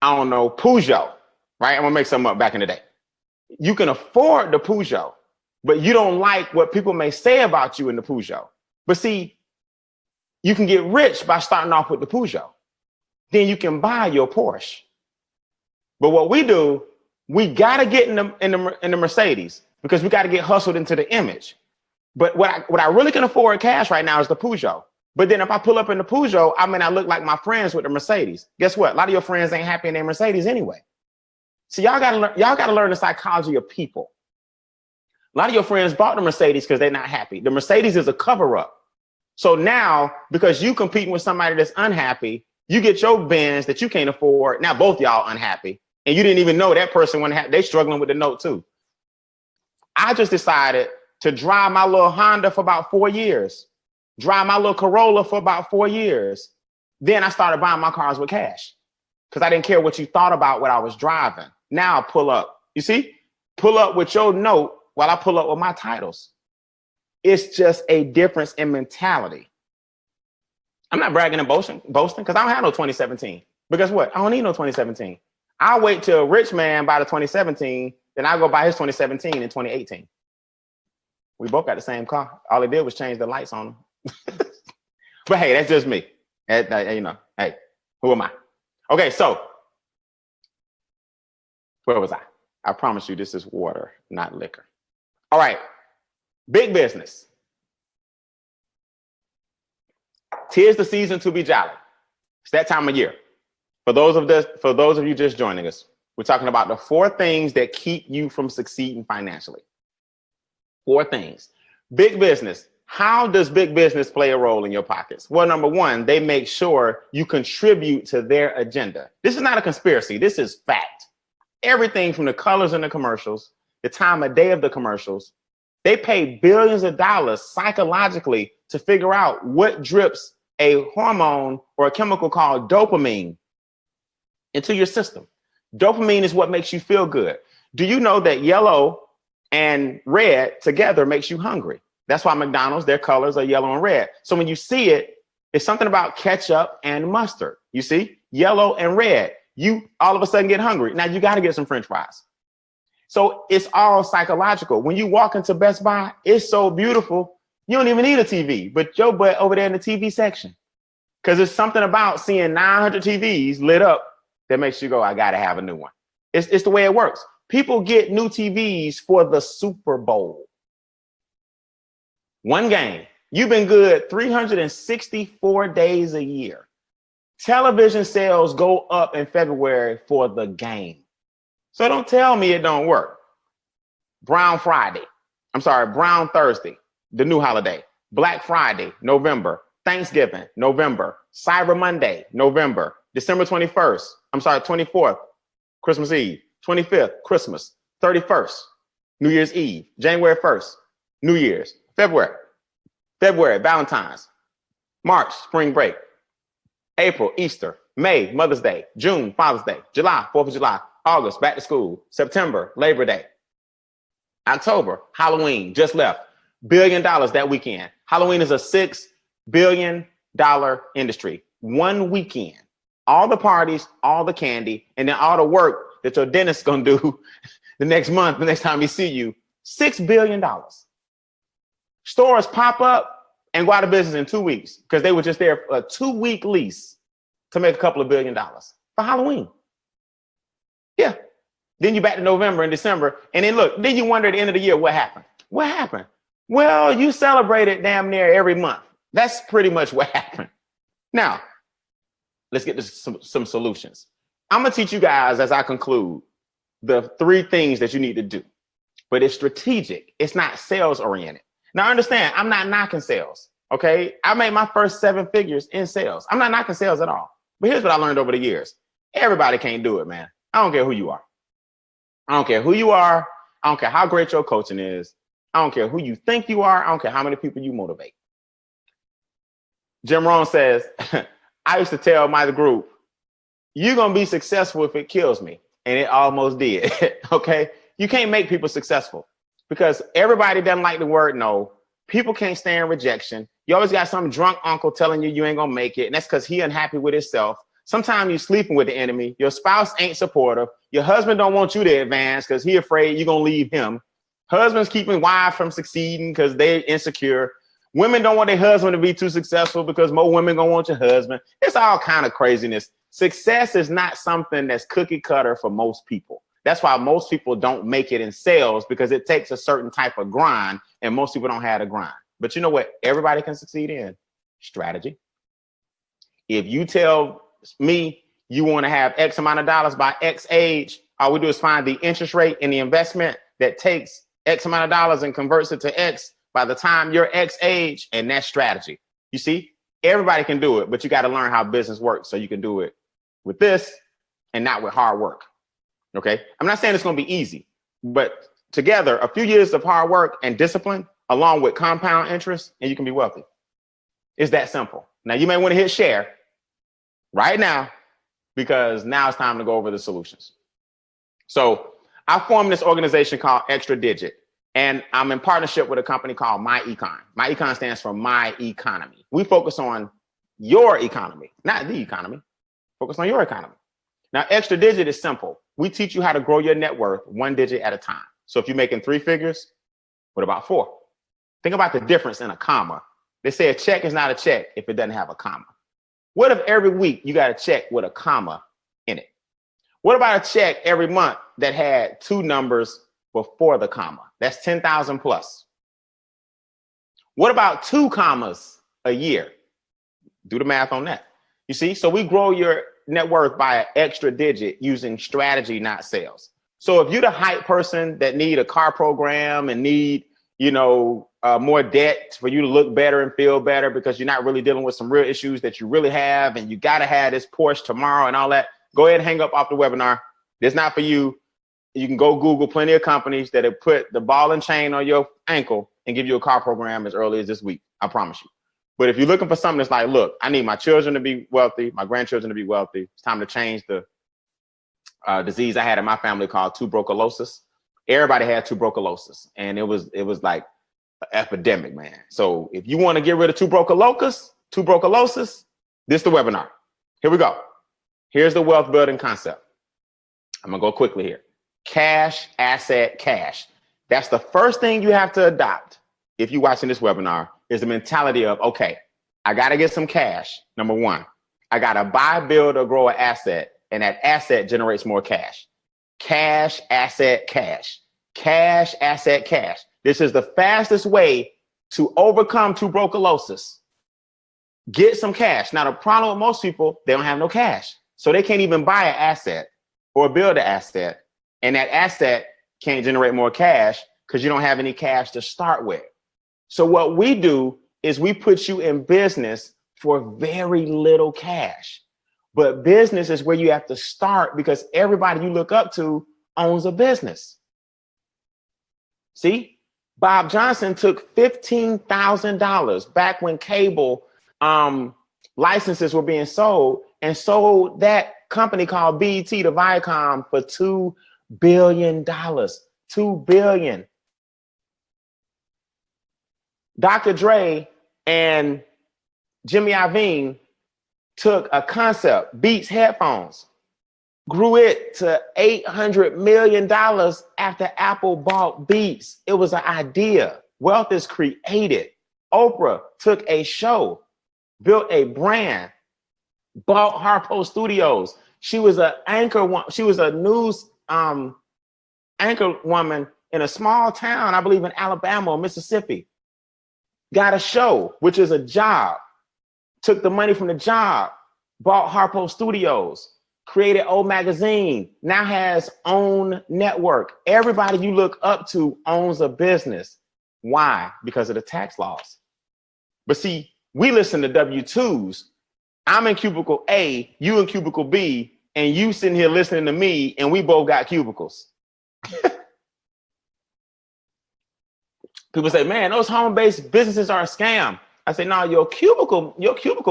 Speaker 1: I don't know, Peugeot, right? I'm gonna make something up back in the day. You can afford the Peugeot, but you don't like what people may say about you in the Peugeot. But see, you can get rich by starting off with the Peugeot. Then you can buy your Porsche. But what we do, we gotta get in the Mercedes because we gotta get hustled into the image. But what I really can afford cash right now is the Peugeot. But then if I pull up in the Peugeot, I mean, I look like my friends with the Mercedes. Guess what? A lot of your friends ain't happy in their Mercedes anyway. So y'all gotta learn the psychology of people. A lot of your friends bought the Mercedes because they're not happy. The Mercedes is a cover-up. So now, because you competing with somebody that's unhappy, you get your Benz that you can't afford. Now both y'all unhappy. And you didn't even know that person wasn't happy. They struggling with the note too. I just decided to drive my little Honda for about 4 years. Drive my little Corolla for about 4 years. Then I started buying my cars with cash because I didn't care what you thought about what I was driving. Now I pull up. You see? Pull up with your note while I pull up with my titles. It's just a difference in mentality. I'm not bragging and boasting because I don't have no 2017. But guess what? I don't need no 2017. I'll wait till a rich man buy the 2017, then I'll go buy his 2017 in 2018. We both got the same car. All it did was change the lights on them. But hey, that's just me. You know, hey, who am I? Okay, so where was I? I promise you this is water, not liquor. All right, big business. 'Tis the season to be jolly. It's that time of year. For those of you just joining us, we're talking about the 4 things that keep you from succeeding financially. 4 things. Big business. How does big business play a role in your pockets? Well, number 1, they make sure you contribute to their agenda. This is not a conspiracy. This is fact. Everything from the colors in the commercials, the time of day of the commercials, they pay billions of dollars psychologically to figure out what drips a hormone or a chemical called dopamine into your system. Dopamine is what makes you feel good. Do you know that yellow and red together makes you hungry? That's why McDonald's, their colors are yellow and red. So when you see it, it's something about ketchup and mustard. You see, yellow and red, you all of a sudden get hungry. Now you got to get some French fries. So it's all psychological. When you walk into Best Buy, it's so beautiful. You don't even need a TV, but your butt over there in the TV section. Because there's something about seeing 900 TVs lit up that makes you go, I got to have a new one. It's the way it works. People get new TVs for the Super Bowl. One game. You've been good 364 days a year. Television sales go up in February for the game. So don't tell me it don't work. Brown Thursday, the new holiday. Black Friday, November. Thanksgiving, November. Cyber Monday, November. December 24th, Christmas Eve. 25th, Christmas. 31st, New Year's Eve. January 1st, New Year's. February, Valentine's. March, spring break. April, Easter. May, Mother's Day. June, Father's Day. July, 4th of July. August, back to school. September, Labor Day. October, Halloween, just left. $1 billion that weekend. Halloween is a $6 billion industry. One weekend. All the parties, all the candy, and then all the work that your dentist's gonna do the next month, the next time he see you. $6 billion. Stores pop up and go out of business in 2 weeks because they were just there for a 2-week lease to make a couple of $1 billion for Halloween. Yeah. Then you back to November and December. And then look, then you wonder at the end of the year, what happened? What happened? Well, you celebrated damn near every month. That's pretty much what happened. Now, let's get to some solutions. I'm going to teach you guys as I conclude the 3 things that you need to do. But it's strategic. It's not sales oriented. Now, understand, I'm not knocking sales. Okay. I made my first 7 figures in sales. I'm not knocking sales at all. But here's what I learned over the years. Everybody can't do it, man. I don't care who you are. I don't care who you are. I don't care how great your coaching is. I don't care who you think you are. I don't care how many people you motivate. Jim Rohn says, I used to tell my group, you're going to be successful if it kills me. And it almost did. Okay. You can't make people successful because everybody doesn't like the word no. People can't stand rejection. You always got some drunk uncle telling you ain't going to make it. And that's because he unhappy with himself. Sometimes you're sleeping with the enemy. Your spouse ain't supportive. Your husband don't want you to advance because he afraid you're going to leave him. Husbands keeping wives from succeeding because they're insecure. Women don't want their husband to be too successful because more women going to want your husband. It's all kind of craziness. Success is not something that's cookie cutter for most people. That's why most people don't make it in sales because it takes a certain type of grind and most people don't have a grind. But you know what everybody can succeed in? Strategy. If you tell me you want to have X amount of dollars by X age, all we do is find the interest rate in the investment that takes X amount of dollars and converts it to X by the time you're X age, and that's strategy. You see, everybody can do it, but you got to learn how business works so you can do it with this and not with hard work. Okay. I'm not saying it's going to be easy, but together, a few years of hard work and discipline, along with compound interest, and you can be wealthy. It's that simple. Now, you may want to hit share right now because now it's time to go over the solutions. So I formed this organization called Extra Digit, and I'm in partnership with a company called My Econ. My Econ stands for My Economy. We focus on your economy, not the economy. Focus on your economy. Now, Extra Digit is simple. We teach you how to grow your net worth 1 digit at a time. So if you're making 3 figures, what about 4? Think about the difference in a comma. They say a check is not a check if it doesn't have a comma. What if every week you got a check with a comma in it? What about a check every month that had 2 numbers before the comma? That's 10,000 plus. What about 2 commas a year? Do the math on that. You see, so we grow your net worth by an extra digit using strategy, not sales. So if you're the hype person that need a car program and need, more debt for you to look better and feel better because you're not really dealing with some real issues that you really have, and you got to have this Porsche tomorrow and all that, go ahead and hang up off the webinar. It's not for you. You can go Google plenty of companies that have put the ball and chain on your ankle and give you a car program as early as this week. I promise you. But if you're looking for something that's like, look, I need my children to be wealthy, my grandchildren to be wealthy. It's time to change the disease I had in my family called tuberculosis. Everybody had tuberculosis, and it was like an epidemic, man. So if you want to get rid of tuberculosis, this is the webinar. Here we go. Here's the wealth building concept. I'm gonna go quickly here. Cash, asset, cash. That's the first thing you have to adopt if you're watching this webinar, is the mentality of, okay, I got to get some cash. Number 1, I got to buy, build, or grow an asset, and that asset generates more cash. Cash, asset, cash. Cash, asset, cash. This is the fastest way to overcome tuberculosis. Get some cash. Now, the problem with most people, they don't have no cash. So they can't even buy an asset or build an asset. And that asset can't generate more cash because you don't have any cash to start with. So what we do is we put you in business for very little cash. But business is where you have to start because everybody you look up to owns a business. See, Bob Johnson took $15,000 back when cable licenses were being sold and sold that company called BET to Viacom for $2 billion. $2 billion. Dr. Dre and Jimmy Iovine took a concept, Beats headphones, grew it to $800 million after Apple bought Beats. It was an idea. Wealth is created. Oprah took a show, built a brand, bought Harpo Studios. She was an anchor. She was a news anchor woman in a small town, I believe in Alabama or Mississippi. Got a show, which is a job. Took the money from the job, bought Harpo Studios, created Old Magazine, now has own network. Everybody you look up to owns a business. Why? Because of the tax laws. But see, we listen to W-2s. I'm in cubicle A, you in cubicle B, and you sitting here listening to me, and we both got cubicles. People say, man, those home-based businesses are a scam. I say, no, your cubicle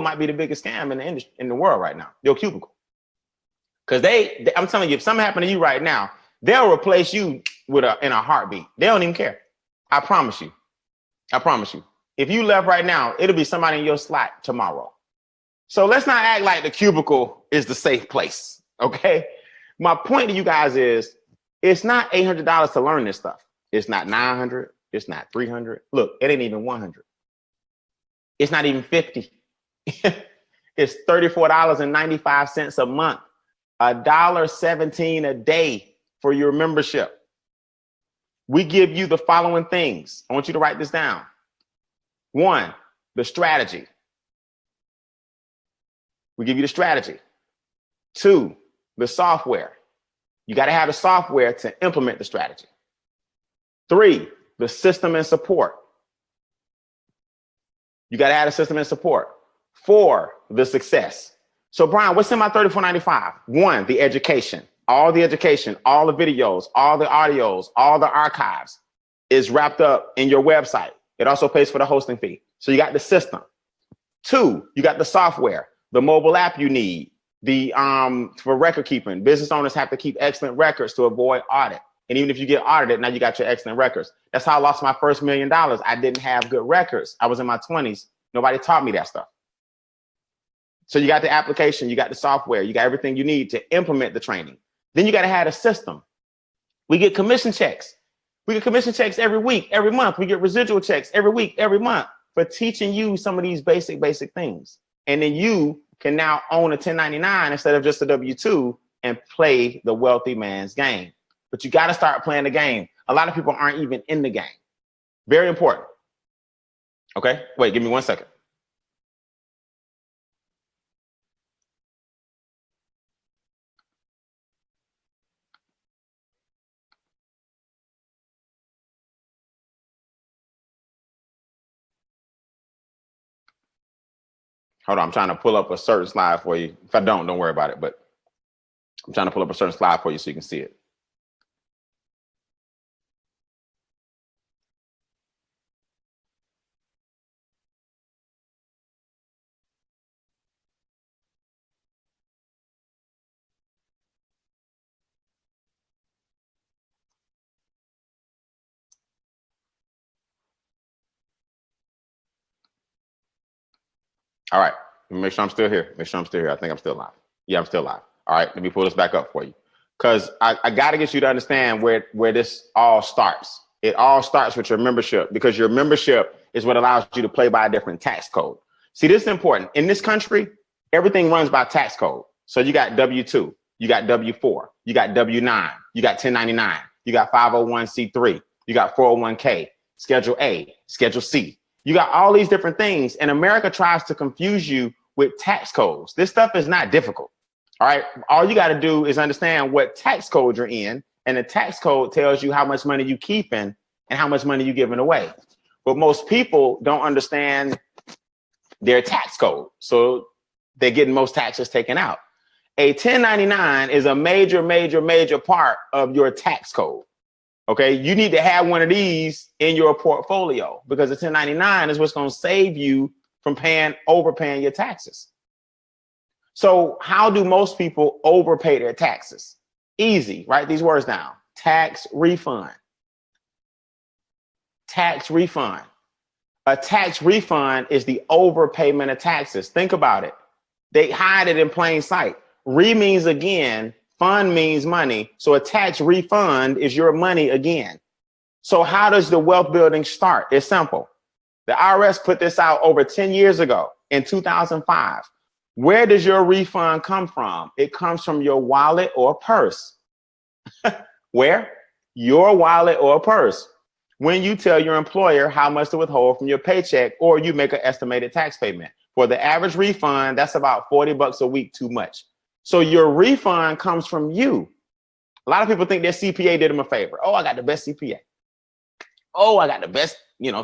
Speaker 1: might be the biggest scam in the industry, in the world right now. Your cubicle. Because I'm telling you, if something happened to you right now, they'll replace you in a heartbeat. They don't even care. I promise you. I promise you. If you left right now, it'll be somebody in your slot tomorrow. So let's not act like the cubicle is the safe place. Okay. My point to you guys is it's not $800 to learn this stuff. It's not $900. It's not $300. Look, it ain't even $100. It's not even $50. It's $34.95 a month. $1.17 a day for your membership. We give you the following things. I want you to write this down. 1, the strategy. We give you the strategy. 2, the software. You got to have the software to implement the strategy. 3, the system and support. You got to have a system and support. 4, the success. So Brian, what's in my $34.95? 1, the education, all the videos, all the audios, all the archives is wrapped up in your website. It also pays for the hosting fee. So you got the system. 2, you got the software, the mobile app you need, the for record keeping. Business owners have to keep excellent records to avoid audit. And even if you get audited, now you got your excellent records. That's how I lost my first $1 million. I didn't have good records. I was in my 20s. Nobody taught me that stuff. So you got the application, you got the software, you got everything you need to implement the training. Then you got to have a system. We get commission checks. We get commission checks every week, every month. We get residual checks every week, every month for teaching you some of these basic things. And then you can now own a 1099 instead of just a W-2 and play the wealthy man's game. But you got to start playing the game. A lot of people aren't even in the game. Very important. Okay, wait, give me 1 second. Hold on, I'm trying to pull up a certain slide for you. If I don't worry about it, but I'm trying to pull up a certain slide for you so you can see it. All right, make sure I'm still here. Make sure I'm still here. I think I'm still live. Yeah, I'm still live. All right, let me pull this back up for you. Because I got to get you to understand where this all starts. It all starts with your membership, because your membership is what allows you to play by a different tax code. See, this is important. In this country, everything runs by tax code. So you got W-2, you got W-4, you got W-9, you got 1099, you got 501c3, you got 401k, Schedule A, Schedule C. You got all these different things, and America tries to confuse you with tax codes. This stuff is not difficult. All right. All you got to do is understand what tax code you're in, and the tax code tells you how much money you keeping and how much money you're giving away. But most people don't understand their tax code. So they're getting most taxes taken out. A 1099 is a major, major, major part of your tax code. Okay, you need to have one of these in your portfolio because the 1099 is what's going to save you from overpaying your taxes. So how do most people overpay their taxes? Easy, write these words down. Tax refund. Tax refund. A tax refund is the overpayment of taxes. Think about it. They hide it in plain sight. Re means again, fund means money. So a tax refund is your money again. So how does the wealth building start? It's simple. The IRS put this out over 10 years ago in 2005. Where does your refund come from? It comes from your wallet or purse. Where? Your wallet or purse. When you tell your employer how much to withhold from your paycheck, or you make an estimated tax payment. For the average refund, that's about $40 a week too much. So your refund comes from you. A lot of people think their CPA did them a favor. Oh, I got the best CPA. Oh, I got the best,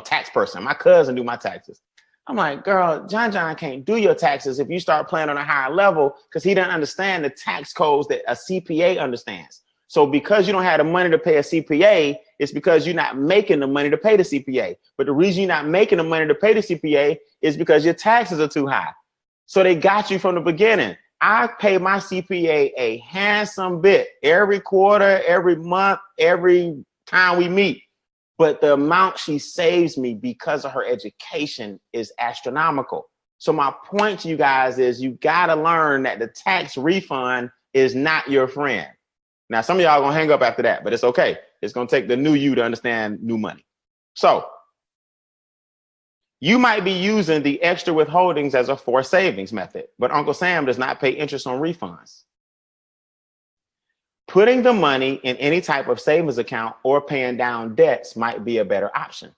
Speaker 1: tax person. My cousin do my taxes. I'm like, girl, John can't do your taxes if you start playing on a higher level because he doesn't understand the tax codes that a CPA understands. So because you don't have the money to pay a CPA, it's because you're not making the money to pay the CPA. But the reason you're not making the money to pay the CPA is because your taxes are too high. So they got you from the beginning. I pay my CPA a handsome bit every quarter, every month, every time we meet. But the amount she saves me because of her education is astronomical. So my point to you guys is you got to learn that the tax refund is not your friend. Now, some of y'all are going to hang up after that, but it's okay. It's going to take the new you to understand new money. So you might be using the extra withholdings as a forced savings method, but Uncle Sam does not pay interest on refunds. Putting the money in any type of savings account or paying down debts might be a better option.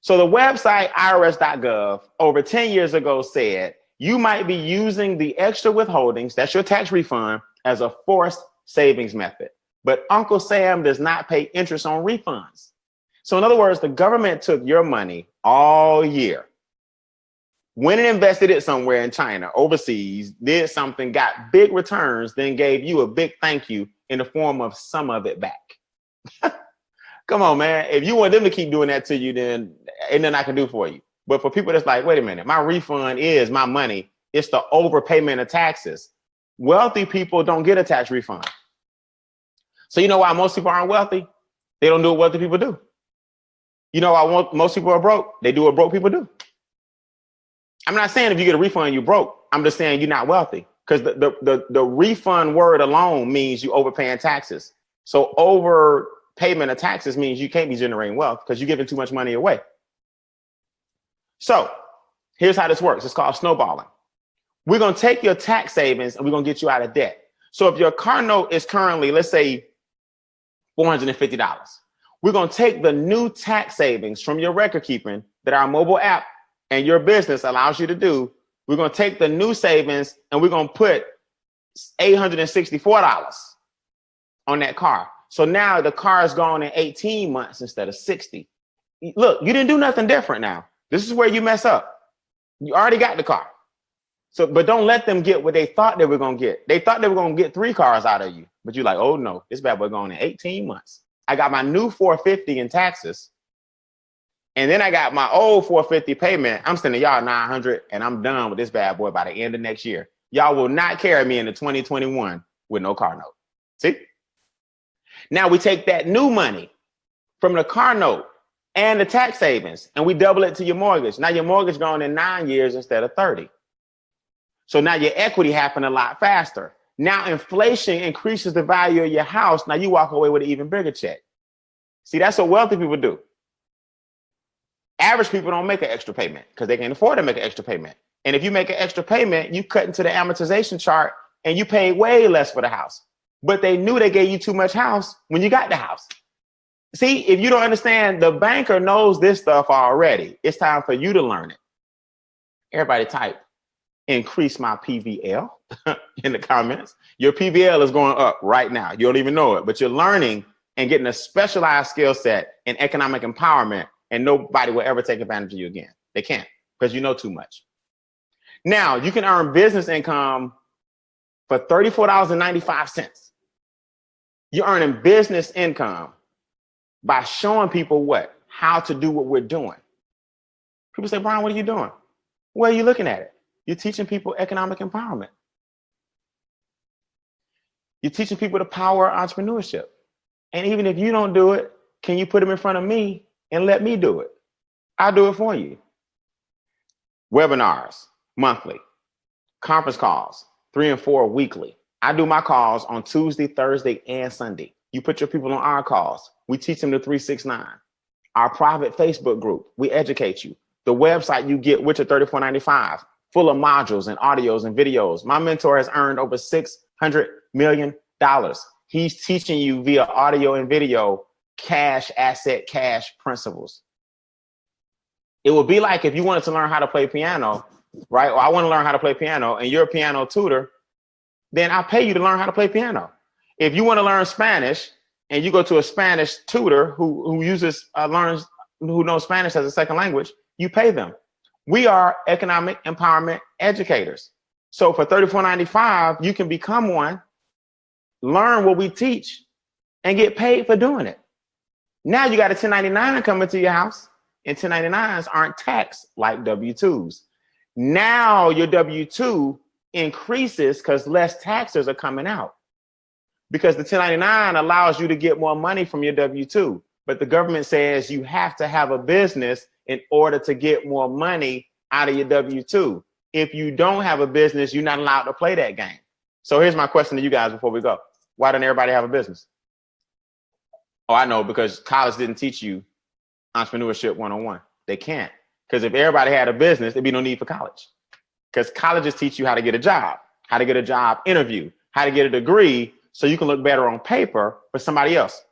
Speaker 1: So the website irs.gov over 10 years ago said you might be using the extra withholdings, that's your tax refund, as a forced savings method. But Uncle Sam does not pay interest on refunds. So in other words, the government took your money all year, went and invested it somewhere in China, overseas, did something, got big returns, then gave you a big thank you in the form of some of it back. Come on, man. If you want them to keep doing that to you, then ain't nothing I can do for you. But for people that's like, wait a minute, my refund is my money. It's the overpayment of taxes. Wealthy people don't get a tax refund. So you know why most people aren't wealthy? They don't do what wealthy people do. You know why most people are broke? They do what broke people do. I'm not saying if you get a refund, you're broke. I'm just saying you're not wealthy. Because the refund word alone means you overpaying taxes. So overpayment of taxes means you can't be generating wealth because you're giving too much money away. So here's how this works. It's called snowballing. We're going to take your tax savings and we're going to get you out of debt. So if your car note is currently, let's say, $450, we're going to take the new tax savings from your record keeping that our mobile app and your business allows you to do. We're going to take the new savings and we're going to put $864 on that car. So now the car is gone in 18 months instead of 60. Look, you didn't do nothing different now. This is where you mess up. You already got the car. So, but don't let them get what they thought they were going to get. They thought they were going to get 3 cars out of you, but you're like, oh no, this bad boy going in 18 months. I got my new $450 in taxes. And then I got my old $450 payment. I'm sending y'all $900 and I'm done with this bad boy by the end of next year. Y'all will not carry me into 2021 with no car note. See? Now we take that new money from the car note and the tax savings and we double it to your mortgage. Now your mortgage gone in 9 years instead of 30. So now your equity happened a lot faster. Now inflation increases the value of your house. Now you walk away with an even bigger check. See, that's what wealthy people do. Average people don't make an extra payment because they can't afford to make an extra payment. And if you make an extra payment, you cut into the amortization chart and you pay way less for the house. But they knew they gave you too much house when you got the house. See, if you don't understand, the banker knows this stuff already. It's time for you to learn it. Everybody type, increase my PVL in the comments. Your PVL is going up right now. You don't even know it, but you're learning and getting a specialized skill set in economic empowerment. And nobody will ever take advantage of you again. They can't because you know too much. Now you can earn business income for $34.95. You're earning business income by showing people what? How to do what we're doing. People say, Brian, what are you doing? Well, you're looking at it. You're teaching people economic empowerment. You're teaching people the power of entrepreneurship. And even if you don't do it, can you put them in front of me and let me do it? I'll do it for you. Webinars, monthly. Conference calls, 3 and 4 weekly. I do my calls on Tuesday, Thursday, and Sunday. You put your people on our calls. We teach them the 369. Our private Facebook group, we educate you. The website you get with your $34.95, full of modules and audios and videos. My mentor has earned over $600 million. He's teaching you via audio and video, cash, asset, cash principles. It would be like if you wanted to learn how to play piano, right? Or I want to learn how to play piano and you're a piano tutor, then I'll pay you to learn how to play piano. If you want to learn Spanish and you go to a Spanish tutor who knows Spanish as a second language, you pay them. We are economic empowerment educators. So for $34.95, you can become one, learn what we teach, and get paid for doing it. Now you got a 1099 coming to your house, and 1099s aren't taxed like W-2s. Now your W-2 increases because less taxes are coming out. Because the 1099 allows you to get more money from your W-2. But the government says you have to have a business in order to get more money out of your W-2. If you don't have a business, you're not allowed to play that game. So here's my question to you guys before we go. Why doesn't everybody have a business? Oh, I know, because college didn't teach you entrepreneurship 101. They can't. Because if everybody had a business, there'd be no need for college. Because colleges teach you how to get a job interview, how to get a degree so you can look better on paper for somebody else.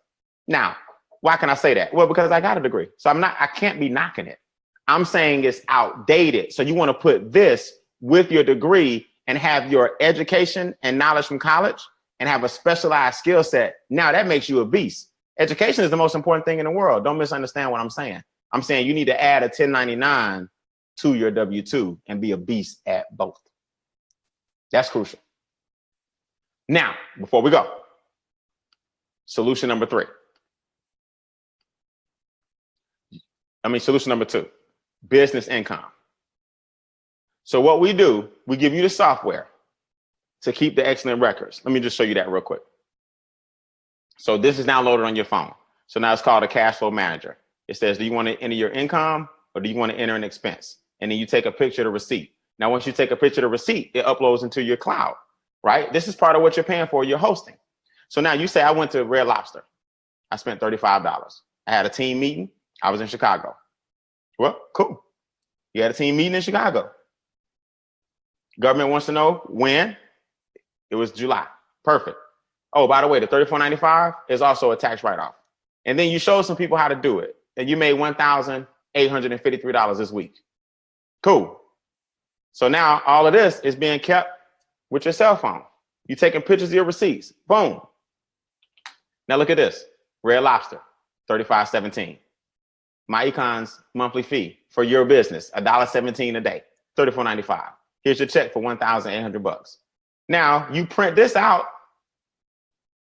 Speaker 1: Now, why can I say that? Well, because I got a degree. So I can't be knocking it. I'm saying it's outdated. So you want to put this with your degree and have your education and knowledge from college and have a specialized skill set. Now that makes you a beast. Education is the most important thing in the world. Don't misunderstand what I'm saying. I'm saying you need to add a 1099 to your W-2 and be a beast at both. That's crucial. Now, before we go, solution number 2, business income. So what we do, we give you the software to keep the excellent records. Let me just show you that real quick. So this is now loaded on your phone. So now it's called a cash flow manager. It says, do you want to enter your income or do you want to enter an expense? And then you take a picture of the receipt. Now, once you take a picture of the receipt, it uploads into your cloud, right? This is part of what you're paying for, you're hosting. So now you say, I went to Red Lobster. I spent $35. I had a team meeting. I was in Chicago. Well, cool. You had a team meeting in Chicago. Government wants to know when. It was July. Perfect. Oh, by the way, the $34.95 is also a tax write-off. And then you show some people how to do it. And you made $1,853 this week. Cool. So now all of this is being kept with your cell phone. You're taking pictures of your receipts. Boom. Now look at this. Red Lobster, $35.17. My Econ's monthly fee for your business, $1.17 a day, $34.95. Here's your check for $1,800. Now you print this out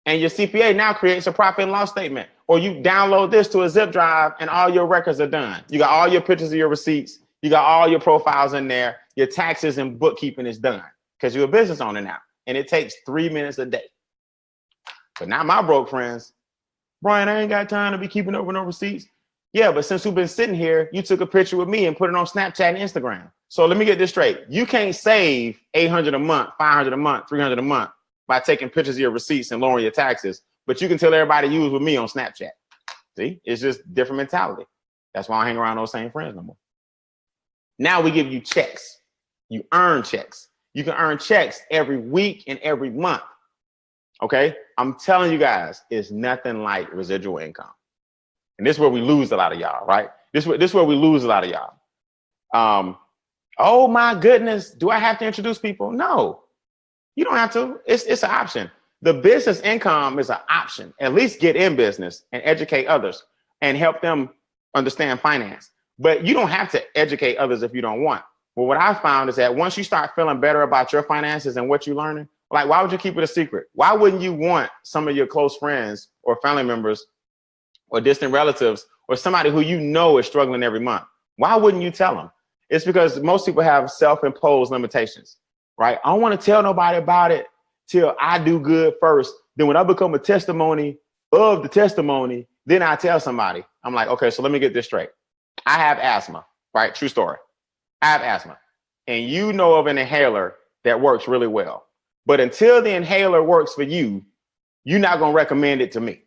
Speaker 1: and your CPA now creates a profit and loss statement, or you download this to a zip drive and all your records are done. You got all your pictures of your receipts. You got all your profiles in there. Your taxes and bookkeeping is done because you're a business owner now. And it takes 3 minutes a day. But not my broke friends. Brian, I ain't got time to be keeping up with no receipts. Yeah, but since we've been sitting here, you took a picture with me and put it on Snapchat and Instagram. So let me get this straight. You can't save $800 a month, $500 a month, $300 a month by taking pictures of your receipts and lowering your taxes. But you can tell everybody you was with me on Snapchat. See, it's just different mentality. That's why I hang around those same friends no more. Now we give you checks. You earn checks. You can earn checks every week and every month. Okay? I'm telling you guys, it's nothing like residual income. And this is where we lose a lot of y'all, right? This is where we lose a lot of y'all. Oh my goodness, do I have to introduce people? No, you don't have to. It's an option. The business income is an option. At least get in business and educate others and help them understand finance. But you don't have to educate others if you don't want. Well, what I found is that once you start feeling better about your finances and what you're learning, like, why would you keep it a secret? Why wouldn't you want some of your close friends or family members or distant relatives or somebody who you know is struggling every month? Why wouldn't you tell them? It's because most people have self-imposed limitations, right? I don't want to tell nobody about it till I do good first. Then when I become a testimony of the testimony, then I tell somebody. I'm like, okay, so let me get this straight. I have asthma, right? True story. I have asthma. And you know of an inhaler that works really well. But until the inhaler works for you, you're not going to recommend it to me.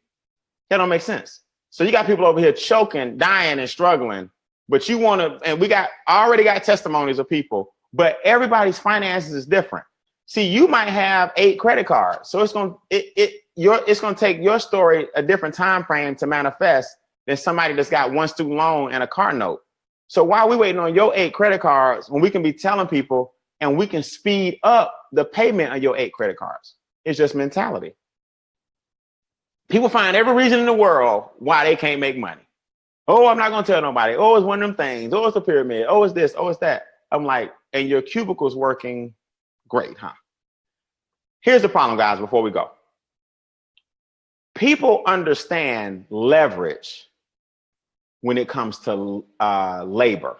Speaker 1: That don't make sense. So you got people over here choking, dying, and struggling, but you want to, and already got testimonies of people, but everybody's finances is different. See, you might have 8 credit cards. So it's going to take your story a different time frame to manifest than somebody that's got 1 student loan and a car note. So why are we waiting on your 8 credit cards when we can be telling people and we can speed up the payment of your 8 credit cards? It's just mentality. People find every reason in the world why they can't make money. Oh, I'm not going to tell nobody. Oh, it's one of them things. Oh, it's a pyramid. Oh, it's this. Oh, it's that. I'm like, and your cubicle's working great, huh? Here's the problem, guys, before we go. People understand leverage when it comes to labor,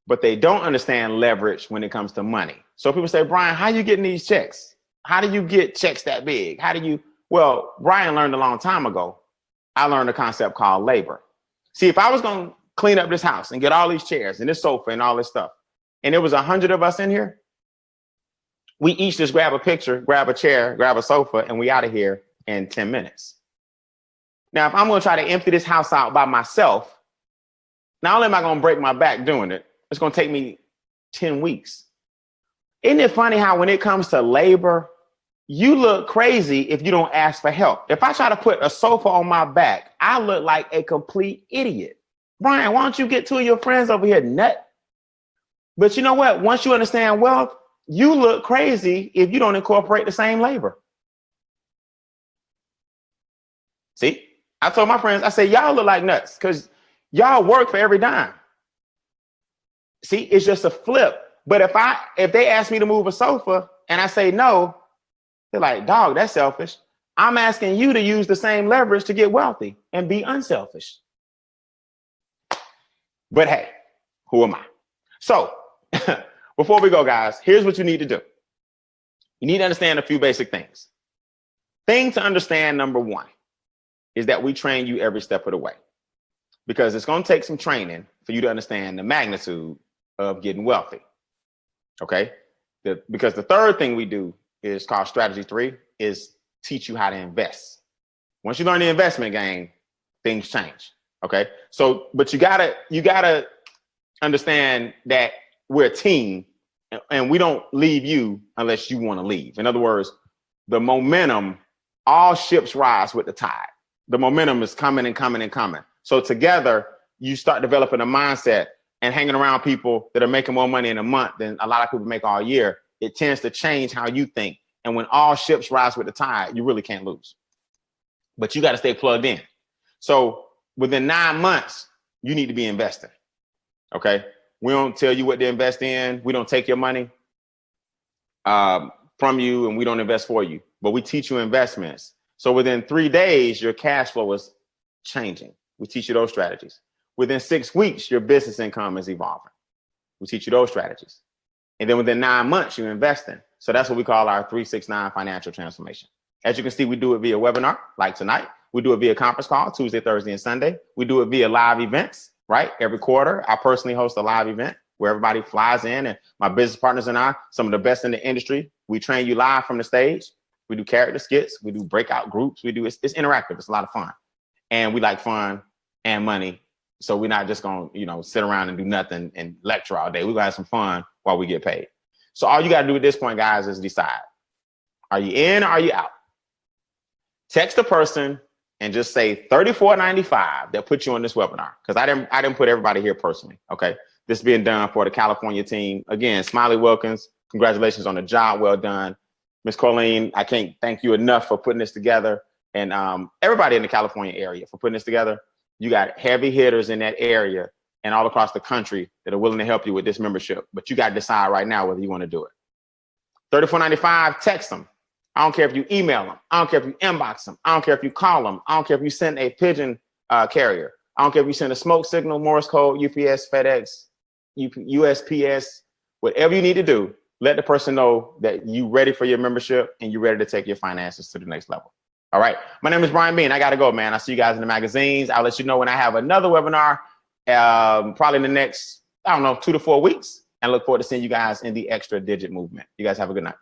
Speaker 1: but they don't understand leverage when it comes to money. So people say, Brian, how are you getting these checks? How do you get checks that big? Well, Brian learned a long time ago. I learned a concept called labor. See, if I was going to clean up this house and get all these chairs and this sofa and all this stuff, and there was 100 of us in here, we each just grab a picture, grab a chair, grab a sofa, and we out of here in 10 minutes. Now, if I'm going to try to empty this house out by myself, not only am I going to break my back doing it, it's going to take me 10 weeks. Isn't it funny how when it comes to labor, you look crazy if you don't ask for help? If I try to put a sofa on my back, I look like a complete idiot. Brian, why don't you get 2 of your friends over here, nut? But you know what? Once you understand wealth, you look crazy if you don't incorporate the same labor. See, I told my friends, I said, y'all look like nuts because y'all work for every dime. See, it's just a flip. But if they ask me to move a sofa and I say no, they're like, dog, that's selfish. I'm asking you to use the same leverage to get wealthy and be unselfish. But hey, who am I? So before we go, guys, here's what you need to do. You need to understand a few basic things. Thing to understand, number 1, is that we train you every step of the way, because it's going to take some training for you to understand the magnitude of getting wealthy. Okay? Because the third thing we do is called strategy 3, is teach you how to invest. Once you learn the investment game, things change. Okay? So, but you gotta understand that we're a team and we don't leave you unless you want to leave. In other words, the momentum, all ships rise with the tide. The momentum is coming and coming and coming. So together, you start developing a mindset and hanging around people that are making more money in a month than a lot of people make all year. It tends to change how you think. And when all ships rise with the tide, you really can't lose. But you got to stay plugged in. So within 9 months, you need to be investing. Okay? We don't tell you what to invest in. We don't take your money from you, and we don't invest for you. But we teach you investments. So within 3 days, your cash flow is changing. We teach you those strategies. Within 6 weeks, your business income is evolving. We teach you those strategies. And then within 9 months, you're investing. So that's what we call our 369 financial transformation. As you can see, we do it via webinar, like tonight. We do it via conference call, Tuesday, Thursday, and Sunday. We do it via live events, right? Every quarter, I personally host a live event where everybody flies in, and my business partners and I, some of the best in the industry. We train you live from the stage. We do character skits. We do breakout groups. It's interactive. It's a lot of fun. And we like fun and money. So we're not just going to, sit around and do nothing and lecture all day. We're going to have some fun while we get paid. So all you got to do at this point, guys, is decide. Are you in or are you out? Text a person and just say $34.95 that put you on this webinar. Because I didn't put everybody here personally. Okay. This is being done for the California team. Again, Smiley Wilkins, congratulations on the job well done. Miss Colleen, I can't thank you enough for putting this together. And everybody in the California area for putting this together. You got heavy hitters in that area and all across the country that are willing to help you with this membership. But you got to decide right now whether you want to do it. $34.95, text them. I don't care if you email them. I don't care if you inbox them. I don't care if you call them. I don't care if you send a pigeon carrier. I don't care if you send a smoke signal, Morse code, UPS, FedEx, USPS, whatever you need to do. Let the person know that you're ready for your membership and you're ready to take your finances to the next level. All right. My name is Brian Bean. I got to go, man. I'll see you guys in the magazines. I'll let you know when I have another webinar, probably in the next, 2 to 4 weeks. And look forward to seeing you guys in the extra digit movement. You guys have a good night.